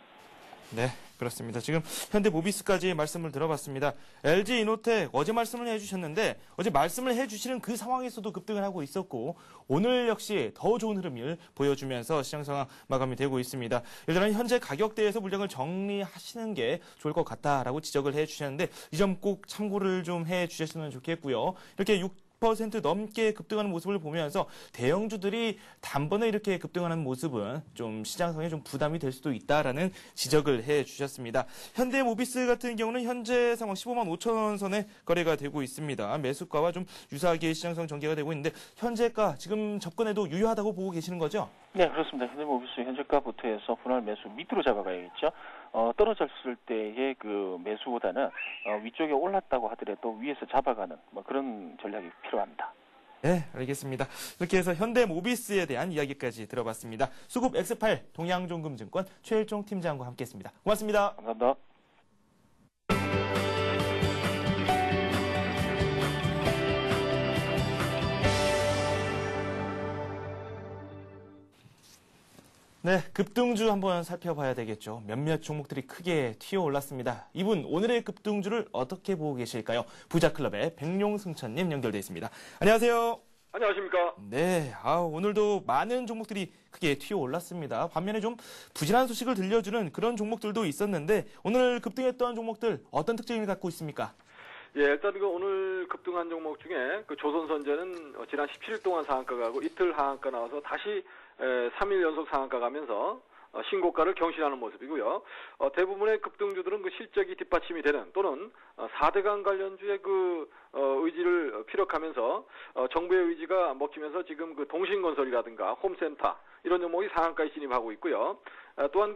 S1: 네, 그렇습니다. 지금 현대모비스까지 말씀을 들어봤습니다. LG 이노텍 어제 말씀을 해주셨는데 어제 말씀을 해주시는 그 상황에서도 급등을 하고 있었고 오늘 역시 더 좋은 흐름을 보여주면서 시장 상황 마감이 되고 있습니다. 일단은 현재 가격대에서 물량을 정리하시는 게 좋을 것 같다라고 지적을 해주셨는데 이 점 꼭 참고를 좀 해주셨으면 좋겠고요. 이렇게 6% 넘게 급등하는 모습을 보면서 대형주들이 단번에 이렇게 급등하는 모습은 좀 시장상에 좀 부담이 될 수도 있다라는 지적을 해주셨습니다. 현대모비스 같은 경우는 현재 상황 15만 5천 원 선에 거래가 되고 있습니다. 매수가와 좀 유사하게 시장상 전개가 되고 있는데 현재가 지금 접근해도 유효하다고 보고 계시는 거죠?
S5: 네, 그렇습니다. 현대모비스 현재가부터 해서 분할 매수 밑으로 잡아가야겠죠. 떨어졌을 때의 그 매수보다는 위쪽에 올랐다고 하더라도 위에서 잡아가는 뭐 그런 전략이 필요합니다.
S1: 네, 알겠습니다. 이렇게 해서 현대모비스에 대한 이야기까지 들어봤습니다. 수급 X8 동양종금증권 최일종 팀장과 함께했습니다. 고맙습니다.
S5: 감사합니다.
S1: 네, 급등주 한번 살펴봐야 되겠죠. 몇몇 종목들이 크게 튀어올랐습니다. 이분 오늘의 급등주를 어떻게 보고 계실까요? 부자클럽의 백룡승천님 연결돼 있습니다. 안녕하세요.
S6: 안녕하십니까.
S1: 네, 오늘도 많은 종목들이 크게 튀어 올랐습니다. 반면에 좀 부진한 소식을 들려주는 그런 종목들도 있었는데 오늘 급등했던 종목들 어떤 특징을 갖고 있습니까?
S6: 예, 일단 오늘 급등한 종목 중에 조선선제는 지난 17일 동안 상한가 가고 이틀 하한가 나와서 다시 3일 연속 상한가 가면서 신고가를 경신하는 모습이고요. 대부분의 급등주들은 실적이 뒷받침이 되는 또는 4대강 관련주의 의지를 피력하면서 정부의 의지가 먹히면서 지금 동신건설이라든가 홈센터 이런 종목이 상한가에 진입하고 있고요. 또한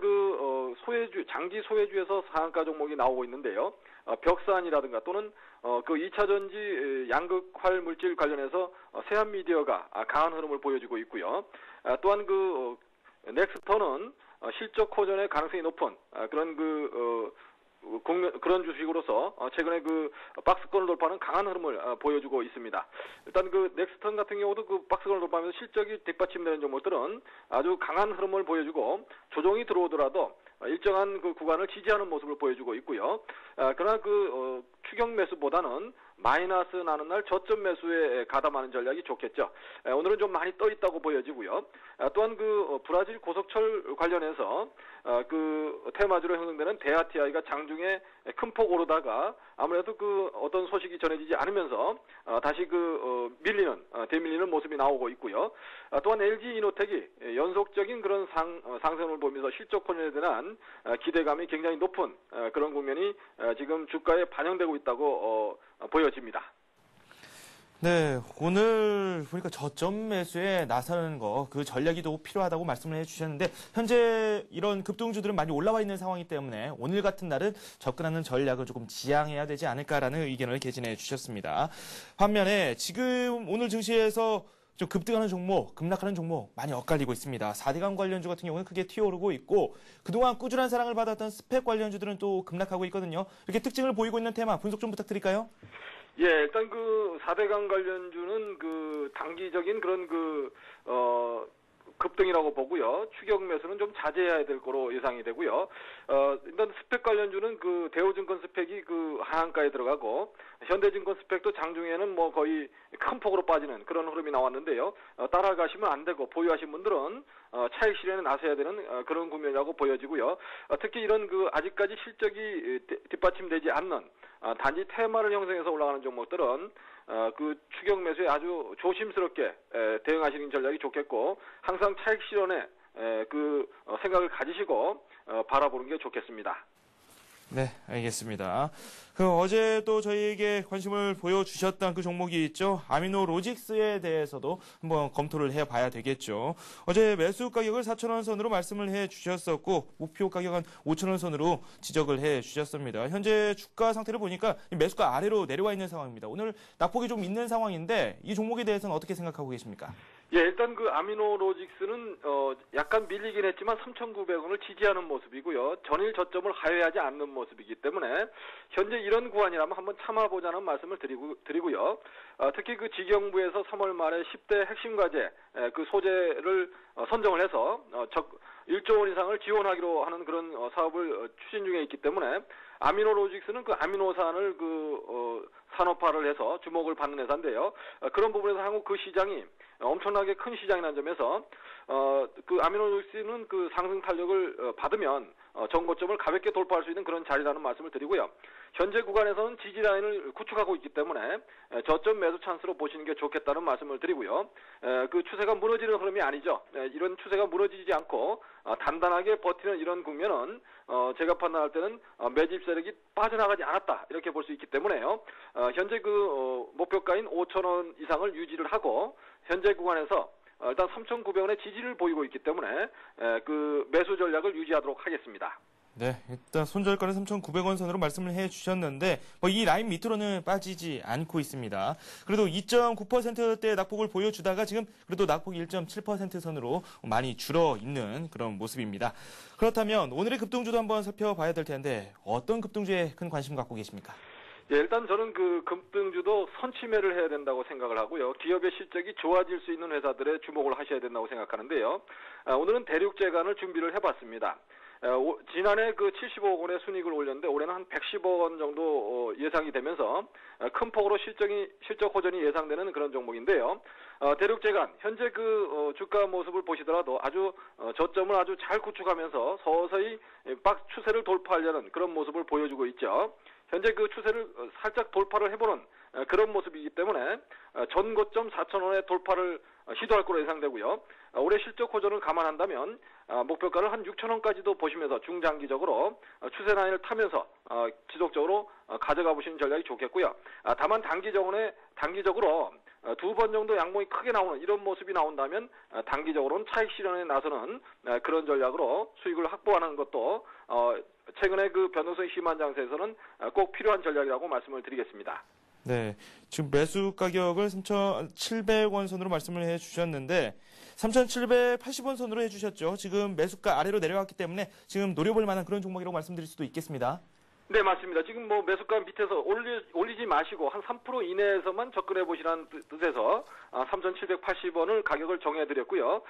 S6: 장기 소외주에서 상한가 종목이 나오고 있는데요. 벽산이라든가 또는 2차 전지 양극활 물질 관련해서 세한미디어가 강한 흐름을 보여주고 있고요. 또한 넥스터는 실적 호전의 가능성이 높은 그런 주식으로서 최근에 박스권을 돌파하는 강한 흐름을 보여주고 있습니다. 일단 넥스턴 같은 경우도 박스권을 돌파하면서 실적이 뒷받침되는 종목들은 아주 강한 흐름을 보여주고 조정이 들어오더라도 일정한 구간을 지지하는 모습을 보여주고 있고요. 그러나 추격 매수보다는 마이너스 나는 날 저점 매수에 가담하는 전략이 좋겠죠. 오늘은 좀 많이 떠 있다고 보여지고요. 또한 브라질 고속철 관련해서 테마주로 형성되는 데아티아이가 장중에 큰 폭 오르다가 아무래도 어떤 소식이 전해지지 않으면서 다시 대밀리는 모습이 나오고 있고요. 또한 LG 이노텍이 연속적인 그런 상승을 보면서 실적 호전에 대한 기대감이 굉장히 높은 그런 국면이 지금 주가에 반영되고 있다고 보여집니다.
S1: 네, 오늘 보니까 저점 매수에 나서는 그 전략이 더 필요하다고 말씀을 해주셨는데 현재 이런 급등주들은 많이 올라와 있는 상황이기 때문에 오늘 같은 날은 접근하는 전략을 조금 지양해야 되지 않을까라는 의견을 개진해 주셨습니다. 반면에 지금 오늘 증시에서 좀 급등하는 종목, 급락하는 종목 많이 엇갈리고 있습니다. 4대강 관련주 같은 경우는 크게 튀어오르고 있고 그동안 꾸준한 사랑을 받았던 스펙 관련주들은 또 급락하고 있거든요. 이렇게 특징을 보이고 있는 테마 분석 좀 부탁드릴까요?
S6: 예, 일단 4대강 관련주는 단기적인 그런 급등이라고 보고요. 추격 매수는 좀 자제해야 될 거로 예상이 되고요. 일단 스펙 관련주는 대우증권 스펙이 하한가에 들어가고 현대증권 스펙도 장중에는 거의 큰 폭으로 빠지는 그런 흐름이 나왔는데요. 따라가시면 안 되고 보유하신 분들은 차익 실현에 나서야 되는 그런 국면이라고 보여지고요. 특히 이런 아직까지 실적이 뒷받침되지 않는 단지 테마를 형성해서 올라가는 종목들은 추격 매수에 아주 조심스럽게 대응하시는 전략이 좋겠고 항상 차익 실현에 생각을 가지시고 바라보는 게 좋겠습니다.
S1: 네, 알겠습니다. 어제 또 저희에게 관심을 보여주셨던 그 종목이 있죠. 아미노로직스에 대해서도 한번 검토를 해봐야 되겠죠. 어제 매수 가격을 4,000원 선으로 말씀을 해주셨었고 목표 가격은 5,000원 선으로 지적을 해주셨습니다. 현재 주가 상태를 보니까 매수가 아래로 내려와 있는 상황입니다. 오늘 낙폭이 좀 있는 상황인데 이 종목에 대해서는 어떻게 생각하고 계십니까?
S6: 예, 일단 아미노로직스는 약간 밀리긴 했지만 3,900원을 지지하는 모습이고요. 전일 저점을 하회하지 않는 모습이기 때문에 현재 이런 구간이라면 한번 참아보자는 말씀을 드리고요. 특히 지경부에서 3월 말에 10대 핵심 과제 소재를 선정을 해서 1조 원 이상을 지원하기로 하는 그런 사업을 추진 중에 있기 때문에 아미노로직스는 아미노산을 산업화를 해서 주목을 받는 회사인데요. 그런 부분에서 한국 시장이 엄청나게 큰 시장이라는 점에서 아미노로직스는 상승 탄력을 받으면 전고점을 가볍게 돌파할 수 있는 그런 자리라는 말씀을 드리고요. 현재 구간에서는 지지 라인을 구축하고 있기 때문에 저점 매수 찬스로 보시는 게 좋겠다는 말씀을 드리고요. 추세가 무너지는 흐름이 아니죠. 이런 추세가 무너지지 않고 단단하게 버티는 이런 국면은 제가 판단할 때는 매집 세력이 빠져나가지 않았다 이렇게 볼 수 있기 때문에요. 현재 목표가인 5,000원 이상을 유지를 하고 현재 구간에서 일단 3,900원의 지지를 보이고 있기 때문에 매수 전략을 유지하도록 하겠습니다.
S1: 네, 일단 손절가는 3,900원 선으로 말씀을 해주셨는데 이 라인 밑으로는 빠지지 않고 있습니다. 그래도 2.9%대 낙폭을 보여주다가 지금 그래도 낙폭이 1.7% 선으로 많이 줄어 있는 그런 모습입니다. 그렇다면 오늘의 급등주도 한번 살펴봐야 될 텐데 어떤 급등주에 큰 관심 갖고 계십니까?
S6: 예, 일단 저는 급등주도 선취매를 해야 된다고 생각을 하고요. 기업의 실적이 좋아질 수 있는 회사들에 주목을 하셔야 된다고 생각하는데요. 오늘은 대륙재간을 준비를 해봤습니다. 지난해 그 75억 원의 순이익을 올렸는데 올해는 한 110억 원 정도 예상이 되면서 큰 폭으로 실적 호전이 예상되는 그런 종목인데요. 대륙제간 현재 그 주가 모습을 보시더라도 아주 저점을 아주 잘 구축하면서 서서히 박 추세를 돌파하려는 그런 모습을 보여주고 있죠. 현재 그 추세를 살짝 돌파를 해보는 그런 모습이기 때문에 전고점 4,000원의 돌파를 시도할 거로 예상되고요. 올해 실적 호전을 감안한다면 목표가를 한 6,000원까지도 보시면서 중장기적으로 추세 라인을 타면서 지속적으로 가져가 보시는 전략이 좋겠고요. 다만 단기적으로 두 번 정도 양봉이 크게 나오는 이런 모습이 나온다면 단기적으로는 차익 실현에 나서는 그런 전략으로 수익을 확보하는 것도 최근에 그 변동성이 심한 장세에서는 꼭 필요한 전략이라고 말씀을 드리겠습니다.
S1: 네, 지금 매수 가격을 3,700원 선으로 말씀을 해주셨는데 3,780원 선으로 해주셨죠. 지금 매수가 아래로 내려갔기 때문에 지금 노려볼 만한 그런 종목이라고 말씀드릴 수도 있겠습니다.
S6: 네, 맞습니다. 지금 뭐 매수가 밑에서 올리지 마시고 한 3% 이내에서만 접근해 보시라는 뜻에서 3,780원을 가격을 정해드렸고요.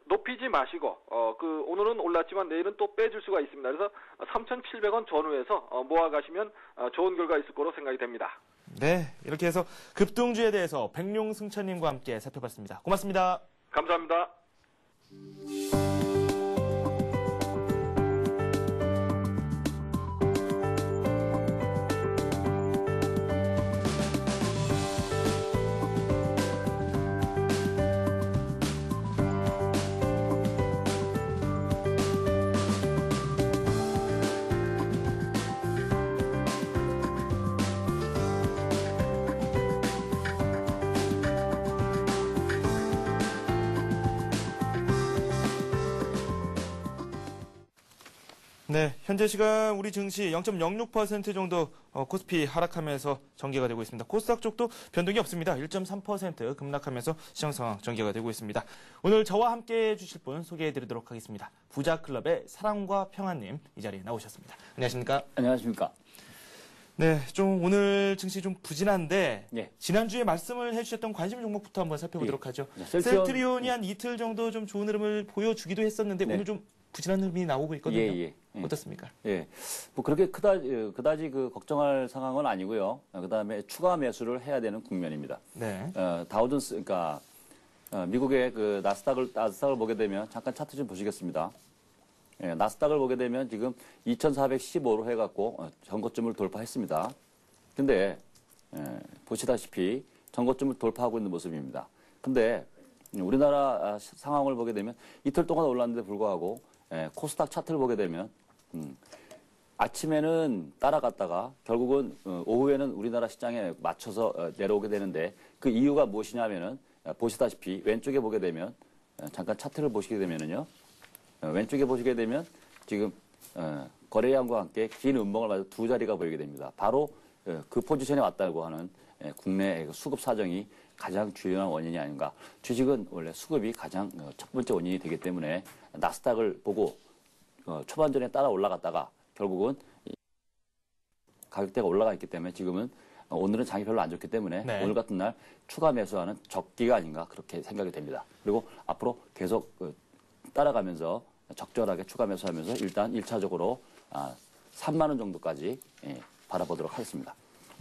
S6: 높이지 마시고 오늘은 올랐지만 내일은 또 빼줄 수가 있습니다. 그래서 3,700원 전후에서 모아가시면 좋은 결과 있을 거로 생각이 됩니다.
S1: 네, 이렇게 해서 급등주에 대해서 백룡승천님과 함께 살펴봤습니다. 고맙습니다.
S6: 감사합니다.
S1: 네, 현재 시간 우리 증시 0.06% 정도 코스피 하락하면서 전개가 되고 있습니다. 코스닥 쪽도 변동이 없습니다. 1.3% 급락하면서 시장 상황 전개가 되고 있습니다. 오늘 저와 함께 해주실 분 소개해드리도록 하겠습니다. 부자클럽의 사랑과 평안님 이 자리에 나오셨습니다. 안녕하십니까?
S7: 안녕하십니까?
S1: 네, 좀 오늘 증시 좀 부진한데
S7: 예.
S1: 지난주에 말씀을 해주셨던 관심 종목부터 한번 살펴보도록 하죠.
S7: 셀트리온.
S1: 셀트리온이 한 이틀 정도 좀 좋은 흐름을 보여주기도 했었는데
S7: 네.
S1: 오늘 좀 부진한 흐름이 나오고 있거든요.
S7: 예.
S1: 어떻습니까?
S7: 예. 뭐 그렇게 그다지 걱정할 상황은 아니고요. 그다음에 추가 매수를 해야 되는 국면입니다.
S1: 네.
S7: 다우존스, 그러니까 미국의 그 나스닥을 보게 되면 잠깐 차트 좀 보시겠습니다. 예, 나스닥을 보게 되면 지금 2,415로 해갖고 전고점을 돌파했습니다. 근데 보시다시피 전고점을 돌파하고 있는 모습입니다. 근데 우리나라 상황을 보게 되면 이틀 동안 올랐는데 불구하고 코스닥 차트를 보게 되면 아침에는 따라갔다가 결국은 오후에는 우리나라 시장에 맞춰서 내려오게 되는데 그 이유가 무엇이냐면은 보시다시피 왼쪽에 보게 되면 잠깐 차트를 보시게 되면은요. 왼쪽에 보시게 되면 지금 거래량과 함께 긴 음봉을 맞아 두 자리가 보이게 됩니다. 바로 그 포지션에 왔다고 하는 국내 수급 사정이 가장 주요한 원인이 아닌가. 주식은 원래 수급이 가장 첫 번째 원인이 되기 때문에 나스닥을 보고 초반전에 따라 올라갔다가 결국은 가격대가 올라가 있기 때문에 지금은 오늘은 장이 별로 안 좋기 때문에
S1: 네.
S7: 오늘 같은 날 추가 매수하는 적기가 아닌가 그렇게 생각이 됩니다. 그리고 앞으로 계속 따라가면서 적절하게 추가 매수하면서 일단 1차적으로 3만 원 정도까지 바라보도록 하겠습니다.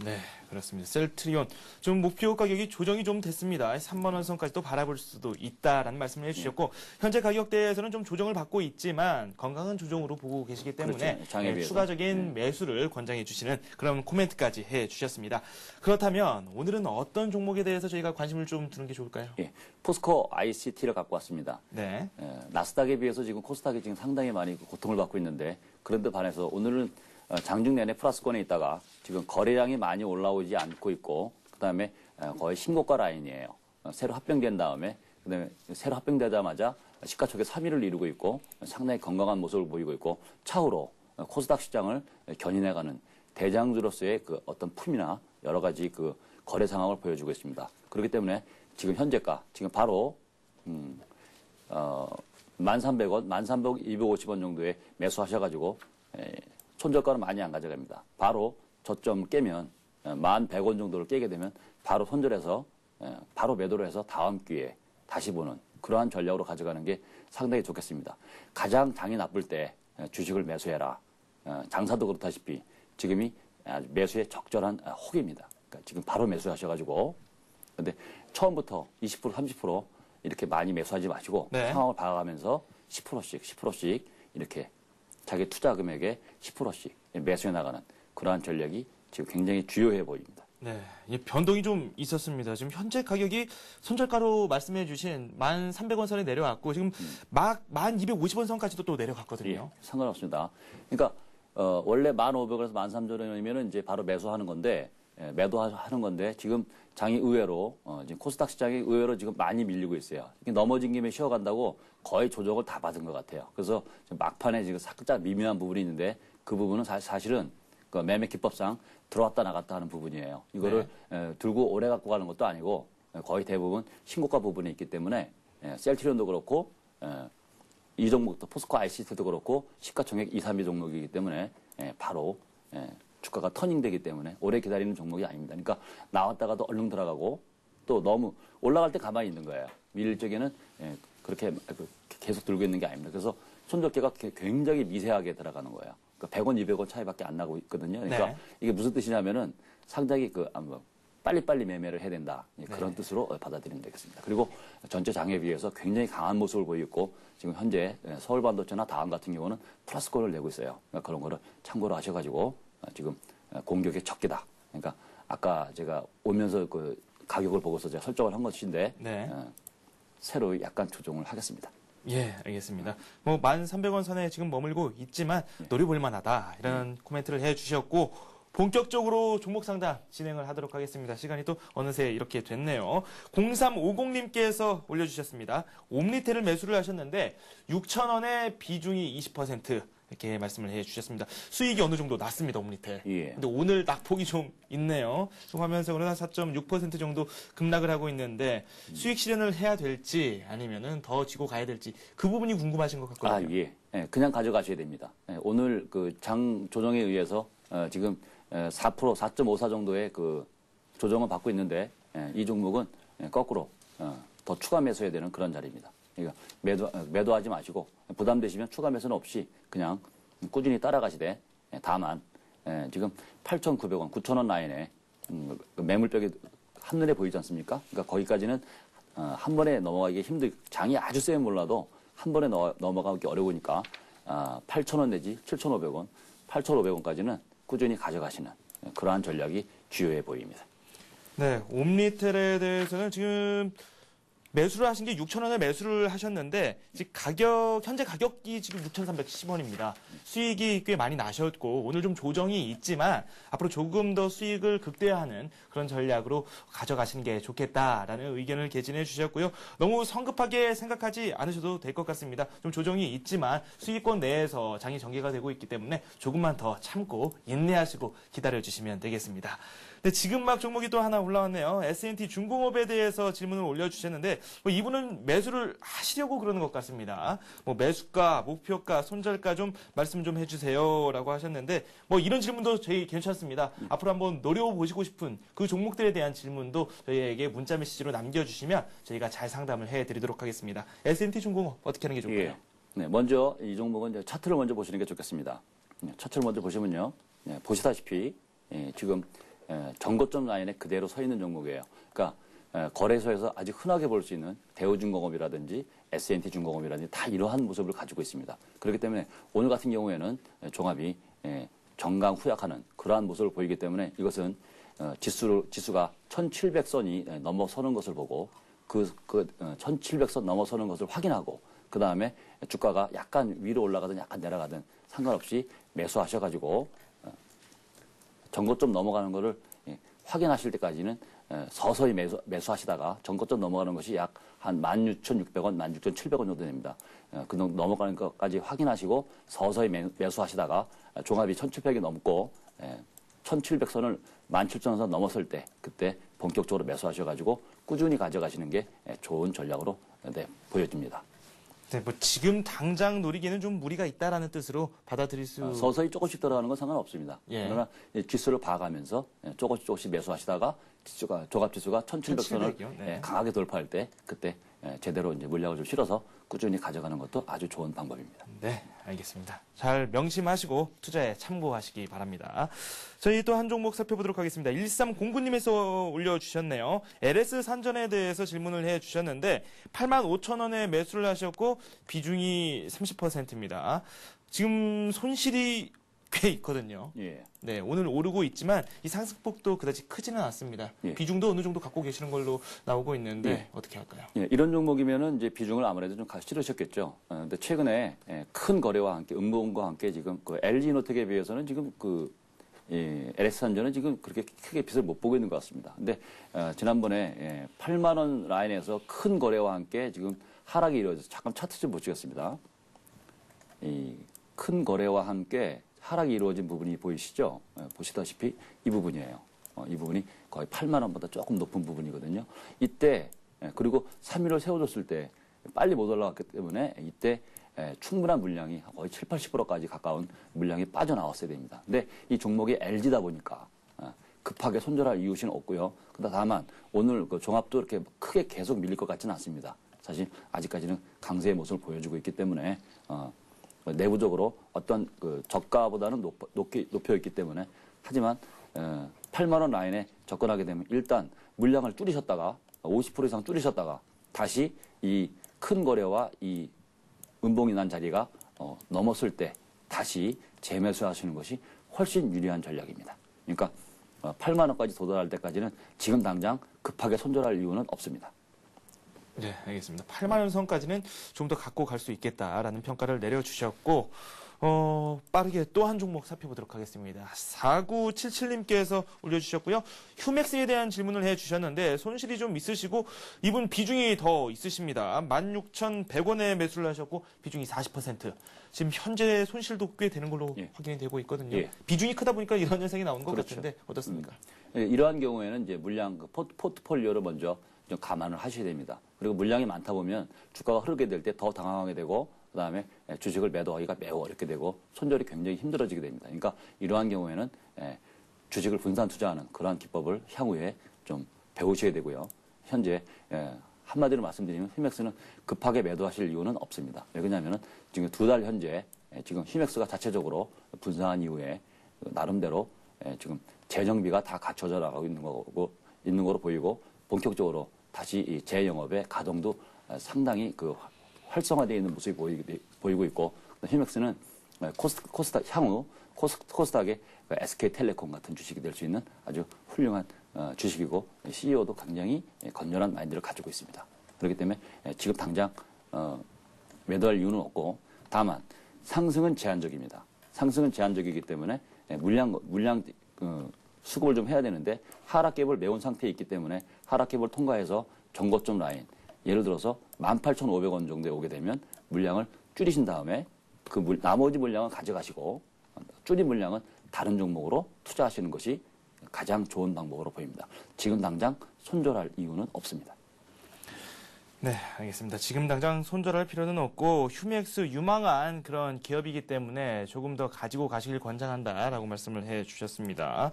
S1: 네, 그렇습니다. 셀트리온 좀 목표 가격이 조정이 좀 됐습니다. 3만 원 선까지도 바라볼 수도 있다라는 말씀을 해주셨고 현재 가격대에서는 좀 조정을 받고 있지만 건강한 조정으로 보고 계시기 때문에
S7: 그렇죠. 장에 비해서.
S1: 추가적인 매수를 권장해 주시는 그런 코멘트까지 해주셨습니다. 그렇다면 오늘은 어떤 종목에 대해서 저희가 관심을 좀 두는 게 좋을까요?
S7: 예, 포스코 ICT를 갖고 왔습니다.
S1: 네,
S7: 나스닥에 비해서 지금 코스닥이 지금 상당히 많이 고통을 받고 있는데 그런데 반해서 오늘은 장중 내내 플러스권에 있다가 지금 거래량이 많이 올라오지 않고 있고 그다음에 거의 신고가 라인이에요. 새로 합병된 다음에 그다음에 새로 합병되자마자 시가총액 3위를 이루고 있고 상당히 건강한 모습을 보이고 있고 차후로 코스닥 시장을 견인해가는 대장주로서의 그 어떤 품이나 여러 가지 그 거래 상황을 보여주고 있습니다. 그렇기 때문에 지금 현재가 지금 바로 1,300원, 1,350원 정도에 매수하셔가지고 손절가는 많이 안 가져갑니다. 바로 저점 깨면 1,100원 정도를 깨게 되면 바로 손절해서 바로 매도를 해서 다음 기회에 다시 보는 그러한 전략으로 가져가는 게 상당히 좋겠습니다. 가장 장이 나쁠 때 주식을 매수해라. 장사도 그렇다시피 지금이 매수에 적절한 혹입니다. 그러니까 지금 바로 매수하셔가지고 근데 처음부터 20% 30% 이렇게 많이 매수하지 마시고
S1: 네.
S7: 상황을 봐가면서 10%씩 이렇게 자기 투자 금액의 10%씩 매수해 나가는 그러한 전략이 지금 굉장히 주요해 보입니다.
S1: 네, 이 변동이 좀 있었습니다. 지금 현재 가격이 손절가로 말씀해 주신 1,300원 선에 내려왔고 지금 막 1,250원 선까지도 또 내려갔거든요.
S7: 예, 상관없습니다. 그러니까 원래 1,500원에서 13,000원이면 이제 바로 매수하는 건데 매도하는 건데 지금 장이 의외로 지금 코스닥 시장이 의외로 지금 많이 밀리고 있어요. 넘어진 김에 쉬어간다고 거의 조정을 다 받은 것 같아요. 그래서 막판에 지금 살짝 미묘한 부분이 있는데 그 부분은 사실은 그 매매 기법상 들어왔다 나갔다 하는 부분이에요. 이거를 들고 오래 갖고 가는 것도 아니고 거의 대부분 신고가 부분이 있기 때문에 셀트리온도 그렇고 이 종목도 포스코 ICT도 그렇고 시가총액 2, 3위 종목이기 때문에 바로 주가가 터닝되기 때문에 오래 기다리는 종목이 아닙니다. 그러니까 나왔다가도 얼른 들어가고 또 너무 올라갈 때 가만히 있는 거예요. 밀릴 적에는 그렇게 계속 들고 있는 게 아닙니다. 그래서 손절가가 굉장히 미세하게 들어가는 거예요. 그러니까 100원, 200원 차이밖에 안 나고 있거든요. 그러니까
S1: 네.
S7: 이게 무슨 뜻이냐면은 상당히 빨리빨리 매매를 해야 된다. 그런
S1: 네.
S7: 뜻으로 받아들이면 되겠습니다. 그리고 전체 장에 비해서 굉장히 강한 모습을 보이고 지금 현재 서울반도체나 다음 같은 경우는 플러스권을 내고 있어요. 그러니까 그런 거를 참고로 하셔가지고 지금 공격의 적기다. 그러니까 아까 제가 오면서 그 가격을 보고서 제가 설정을 한 것인데
S1: 네.
S7: 새로 약간 조정을 하겠습니다.
S1: 예, 알겠습니다. 1,300원 선에 지금 머물고 있지만 노려볼 만하다. 이런 코멘트를 해주셨고 본격적으로 종목 상담 진행을 하도록 하겠습니다. 시간이 또 어느새 이렇게 됐네요. 0350님께서 올려주셨습니다. 옴니텔을 매수를 하셨는데 6,000원의 비중이 20% 이렇게 말씀을 해주셨습니다. 수익이 어느 정도 났습니다, 옴니텔.
S7: 예.
S1: 근데 오늘 낙폭이 좀 있네요. 화면상으로는 한 4.6% 정도 급락을 하고 있는데 수익 실현을 해야 될지 아니면은 더 지고 가야 될지 그 부분이 궁금하신 것 같거든요.
S7: 예. 그냥 가져가셔야 됩니다. 오늘 그 장 조정에 의해서 지금 4.54 정도의 그 조정을 받고 있는데 이 종목은 거꾸로 더 추가 매수해야 되는 그런 자리입니다. 그러니까 매도하지 마시고 부담되시면 추가 매수는 없이 그냥 꾸준히 따라가시되 다만 지금 8,900원, 9,000원 라인에 매물벽이 한눈에 보이지 않습니까? 그러니까 거기까지는 한 번에 넘어가기 장이 아주 세면 몰라도 한 번에 넘어가기 어려우니까 8,000원 내지 7,500원, 8,500원까지는 꾸준히 가져가시는 그러한 전략이 주요해 보입니다.
S1: 네, 옴니텔에 대해서는 지금 매수를 하신 게 6,000원에 매수를 하셨는데 지금 현재 가격이 지금 6,310원입니다. 수익이 꽤 많이 나셨고 오늘 좀 조정이 있지만 앞으로 조금 더 수익을 극대화하는 그런 전략으로 가져가시는 게 좋겠다라는 의견을 개진해 주셨고요. 너무 성급하게 생각하지 않으셔도 될 것 같습니다. 좀 조정이 있지만 수익권 내에서 장이 전개가 되고 있기 때문에 조금만 더 참고 인내하시고 기다려주시면 되겠습니다. 네, 지금 막 종목이 또 하나 올라왔네요. S&T 중공업에 대해서 질문을 올려주셨는데 이분은 매수를 하시려고 그러는 것 같습니다. 매수가, 목표가, 손절가 좀 말씀 좀 해주세요라고 하셨는데 이런 질문도 저희 괜찮습니다. 앞으로 한번 노려보시고 싶은 그 종목들에 대한 질문도 저희에게 문자 메시지로 남겨주시면 저희가 잘 상담을 해드리도록 하겠습니다. S&T 중공업 어떻게 하는 게 좋을까요?
S7: 예. 네, 먼저 이 종목은 이제 차트를 먼저 보시는 게 좋겠습니다. 차트를 먼저 보시면요, 보시다시피 지금 전고점 라인에 그대로 서 있는 종목이에요. 그러니까 거래소에서 아주 흔하게 볼 수 있는 대우중공업이라든지 S&T 중공업이라든지 다 이러한 모습을 가지고 있습니다. 그렇기 때문에 오늘 같은 경우에는 종합이 정강 후약하는 그러한 모습을 보이기 때문에 이것은 지수가 1700선이 넘어서는 것을 보고 그 1700선 넘어서는 것을 확인하고 그 다음에 주가가 약간 위로 올라가든 약간 내려가든 상관없이 매수하셔가지고 전고점 넘어가는 거를 확인하실 때까지는 서서히 매수하시다가 전고점 넘어가는 것이 약 한 16,600원, 16,700원 정도 됩니다. 그 넘어가는 것까지 확인하시고 서서히 매수하시다가 종합이 1,700이 넘고 1,700선을 17,000선 넘었을 때 그때 본격적으로 매수하셔가지고 꾸준히 가져가시는 게 좋은 전략으로 보여집니다.
S1: 네, 지금 당장 노리기에는 좀 무리가 있다라는 뜻으로 받아들일 수.
S7: 서서히 조금씩 들어가는 건 상관없습니다.
S1: 예.
S7: 그러나 지수를 봐가면서 조금씩 조금씩 매수하시다가 종합지수가 1,700선을
S1: 네.
S7: 강하게 돌파할 때 그때 제대로 이제 물량을 좀 실어서 꾸준히 가져가는 것도 아주 좋은 방법입니다.
S1: 네, 알겠습니다. 잘 명심하시고 투자에 참고하시기 바랍니다. 저희 또 한 종목 살펴보도록 하겠습니다. 1309님에서 올려주셨네요. LS 산전에 대해서 질문을 해주셨는데 85,000원에 매수를 하셨고 비중이 30%입니다. 지금 손실이 꽤 있거든요.
S7: 예.
S1: 네, 오늘 오르고 있지만 이 상승폭도 그다지 크지는 않습니다.
S7: 예.
S1: 비중도 어느 정도 갖고 계시는 걸로 나오고 있는데
S7: 예.
S1: 어떻게 할까요?
S7: 예, 이런 종목이면은 이제 비중을 아무래도 좀 실으셨겠죠. 근데 최근에 큰 거래와 함께 음봉과 함께 지금 그 LG노텍에 비해서는 지금 LS산전은 지금 그렇게 크게 빚을 못 보고 있는 것 같습니다. 근데 지난번에 8만 원 라인에서 큰 거래와 함께 지금 하락이 이루어져서 잠깐 차트 좀 보시겠습니다. 이 큰 거래와 함께 하락이 이루어진 부분이 보이시죠? 보시다시피 이 부분이에요. 이 부분이 거의 8만 원보다 조금 높은 부분이거든요. 이때 그리고 3일을 세워줬을 때 빨리 못 올라갔기 때문에 이때 충분한 물량이 거의 7, 80%까지 가까운 물량이 빠져나왔어야 됩니다. 근데 이 종목이 LG다 보니까 급하게 손절할 이유는 없고요. 다만 오늘 그 종합도 이렇게 크게 계속 밀릴 것 같지는 않습니다. 사실 아직까지는 강세의 모습을 보여주고 있기 때문에 내부적으로 어떤 그 저가보다는 높여 있기 때문에 하지만 8만 원 라인에 접근하게 되면 일단 물량을 줄이셨다가 50% 이상 줄이셨다가 다시 이 큰 거래와 이 음봉이 난 자리가 넘었을 때 다시 재매수하시는 것이 훨씬 유리한 전략입니다. 그러니까 8만 원까지 도달할 때까지는 지금 당장 급하게 손절할 이유는 없습니다.
S1: 네, 알겠습니다. 8만 원 선까지는 좀 더 갖고 갈 수 있겠다라는 평가를 내려주셨고 빠르게 또 한 종목 살펴보도록 하겠습니다. 4977님께서 올려주셨고요. 휴맥스에 대한 질문을 해주셨는데 손실이 좀 있으시고 이분 비중이 더 있으십니다. 16,100원에 매수를 하셨고 비중이 40%. 지금 현재 손실도 꽤 되는 걸로 확인이 되고 있거든요.
S7: 예.
S1: 비중이 크다 보니까 이런 현상이 나오는 것
S7: 그렇죠.
S1: 같은데 어떻습니까?
S7: 이러한 경우에는 이제 물량 포트폴리오를 먼저 좀 감안을 하셔야 됩니다. 그리고 물량이 많다 보면 주가가 흐르게 될 때 더 당황하게 되고 그다음에 주식을 매도하기가 매우 어렵게 되고 손절이 굉장히 힘들어지게 됩니다. 그러니까 이러한 경우에는 주식을 분산 투자하는 그러한 기법을 향후에 좀 배우셔야 되고요. 현재 한마디로 말씀드리면 휴맥스는 급하게 매도하실 이유는 없습니다. 왜 그러냐면은 지금 2달 현재 지금 휴맥스가 자체적으로 분산한 이후에 나름대로 지금 재정비가 다 갖춰져 나가고 있는 거로 보이고 본격적으로 다시 이 재영업의 가동도 상당히 그 활성화되어 있는 모습이 보이고 있고 휴맥스는 향후 코스닥의 SK텔레콤 같은 주식이 될 수 있는 아주 훌륭한 주식이고 CEO도 굉장히 건전한 마인드를 가지고 있습니다. 그렇기 때문에 지금 당장 매도할 이유는 없고 다만 상승은 제한적입니다. 상승은 제한적이기 때문에 물량 수급을 좀 해야 되는데 하락갭을 메운 상태에 있기 때문에 하락갭을 통과해서 정고점 라인 예를 들어서 18,500원 정도에 오게 되면 물량을 줄이신 다음에 나머지 물량은 가져가시고 줄인 물량은 다른 종목으로 투자하시는 것이 가장 좋은 방법으로 보입니다. 지금 당장 손절할 이유는 없습니다.
S1: 네, 알겠습니다. 지금 당장 손절할 필요는 없고 휴맥스 유망한 그런 기업이기 때문에 조금 더 가지고 가시길 권장한다라고 말씀을 해주셨습니다.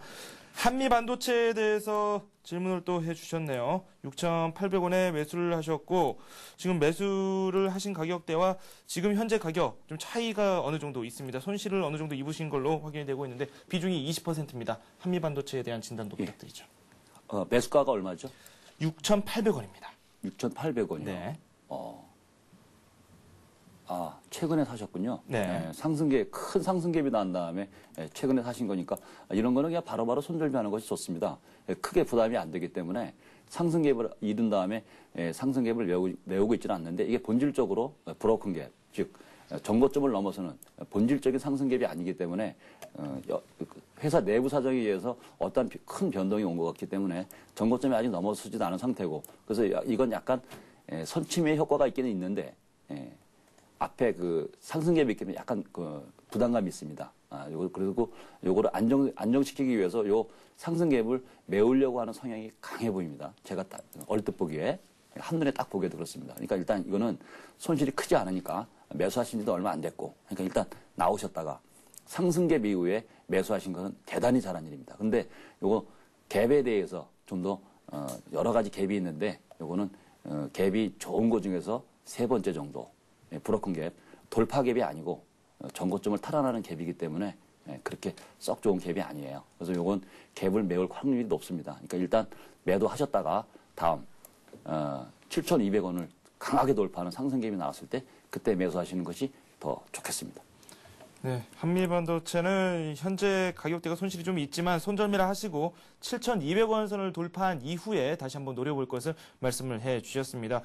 S1: 한미반도체에 대해서 질문을 또 해주셨네요. 6,800원에 매수를 하셨고 지금 매수를 하신 가격대와 지금 현재 가격 좀 차이가 어느 정도 있습니다. 손실을 어느 정도 입으신 걸로 확인이 되고 있는데 비중이 20%입니다. 한미반도체에 대한 진단도 부탁드리죠.
S7: 매수가가 얼마죠?
S1: 6,800원입니다.
S7: 6,800원이요?
S1: 네.
S7: 최근에 사셨군요.
S1: 네.
S7: 큰 상승갭이 난 다음에 최근에 사신 거니까 이런 거는 그냥 바로바로 손절하는 것이 좋습니다. 크게 부담이 안 되기 때문에 상승갭을 잃은 다음에 상승갭을 메우고 있지는 않는데 이게 본질적으로 브로큰 갭, 즉 정고점을 넘어서는 본질적인 상승갭이 아니기 때문에 회사 내부 사정에 의해서 어떤 큰 변동이 온 것 같기 때문에 정고점이 아직 넘어서지도 않은 상태고 그래서 이건 약간 선침의 효과가 있기는 있는데 앞에 그 상승갭이 있기 때문에 약간 그 부담감이 있습니다. 그리고 요거를 안정시키기 위해서 요 상승갭을 메우려고 하는 성향이 강해 보입니다. 제가 얼뜻 보기에 한눈에 딱 보기에도 그렇습니다. 그러니까 일단 이거는 손실이 크지 않으니까 매수하신 지도 얼마 안 됐고 그러니까 일단 나오셨다가 상승갭 이후에 매수하신 것은 대단히 잘한 일입니다. 근데 요거 갭에 대해서 좀 더 여러 가지 갭이 있는데 요거는 갭이 좋은 거 중에서 세 번째 정도, 브로큰 갭, 돌파 갭이 아니고 전고점을 탈환하는 갭이기 때문에 그렇게 썩 좋은 갭이 아니에요. 그래서 요건 갭을 메울 확률이 높습니다. 그러니까 일단 매도하셨다가 다음 7,200원을 강하게 돌파하는 상승 갭이 나왔을 때 그때 매수하시는 것이 더 좋겠습니다.
S1: 네, 한미반도체는 현재 가격대가 손실이 좀 있지만 손절매라 하시고 7,200원 선을 돌파한 이후에 다시 한번 노려볼 것을 말씀을 해주셨습니다.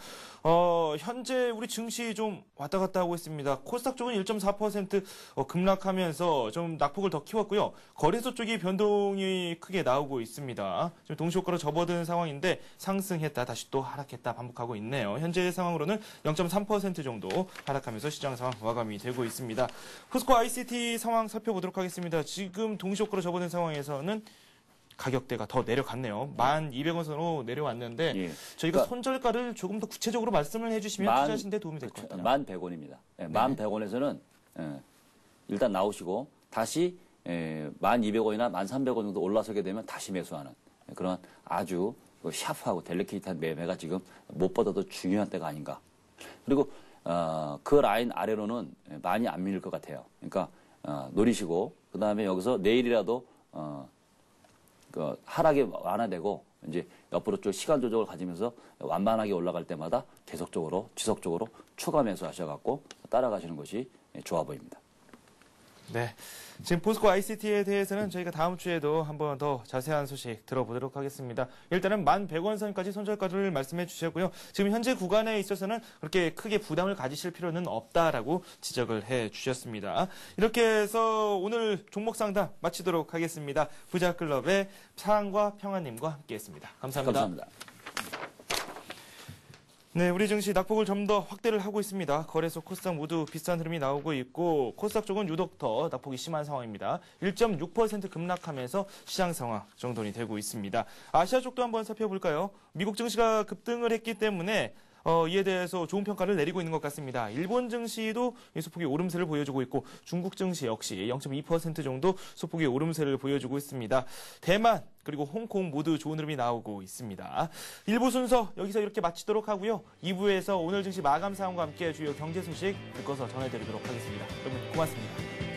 S1: 현재 우리 증시 좀 왔다 갔다 하고 있습니다. 코스닥 쪽은 1.4% 급락하면서 좀 낙폭을 더 키웠고요. 거래소 쪽이 변동이 크게 나오고 있습니다. 지금 동시효과로 접어든 상황인데 상승했다 다시 또 하락했다 반복하고 있네요. 현재 상황으로는 0.3% 정도 하락하면서 시장 상황 마감이 되고 있습니다. 포스코 ICT 상황 살펴보도록 하겠습니다. 지금 동시효과로 접어든 상황에서는 가격대가 더 내려갔네요. 1,200원 선으로 내려왔는데
S7: 예.
S1: 저희가 손절가를 조금 더 구체적으로 말씀을 해주시면 투자하신 데 도움이 될 것 같아요.
S7: 1,100원입니다. 1,100원에서는 일단 나오시고 다시 1,200원이나 1,300원 정도 올라서게 되면 다시 매수하는 그런 아주 샤프하고 델리케이트한 매매가 지금 무엇보다도 중요한 때가 아닌가. 그리고 그 라인 아래로는 많이 안 밀릴 것 같아요. 그러니까 노리시고 그다음에 여기서 내일이라도 그 하락이 완화되고 이제 옆으로 쭉 시간 조정을 가지면서 완만하게 올라갈 때마다 계속적으로 지속적으로 추가 매수하셔갖고 따라가시는 것이 좋아 보입니다.
S1: 네, 지금 포스코 ICT에 대해서는 저희가 다음 주에도 한번 더 자세한 소식 들어보도록 하겠습니다. 일단은 1,100원 선까지 손절가를 말씀해 주셨고요. 지금 현재 구간에 있어서는 그렇게 크게 부담을 가지실 필요는 없다라고 지적을 해 주셨습니다. 이렇게 해서 오늘 종목 상담 마치도록 하겠습니다. 부자클럽의 사랑과 평화님과 함께했습니다. 감사합니다.
S7: 감사합니다.
S1: 네, 우리 증시 낙폭을 좀 더 확대를 하고 있습니다. 거래소 코스닥 모두 비슷한 흐름이 나오고 있고 코스닥 쪽은 유독 더 낙폭이 심한 상황입니다. 1.6% 급락하면서 시장 상황 정돈이 되고 있습니다. 아시아 쪽도 한번 살펴볼까요? 미국 증시가 급등을 했기 때문에 이에 대해서 좋은 평가를 내리고 있는 것 같습니다. 일본 증시도 소폭의 오름세를 보여주고 있고 중국 증시 역시 0.2% 정도 소폭의 오름세를 보여주고 있습니다. 대만 그리고 홍콩 모두 좋은 흐름이 나오고 있습니다. 1부 순서 여기서 이렇게 마치도록 하고요. 2부에서 오늘 증시 마감 상황과 함께 주요 경제 소식 듣고서 전해드리도록 하겠습니다. 여러분 고맙습니다.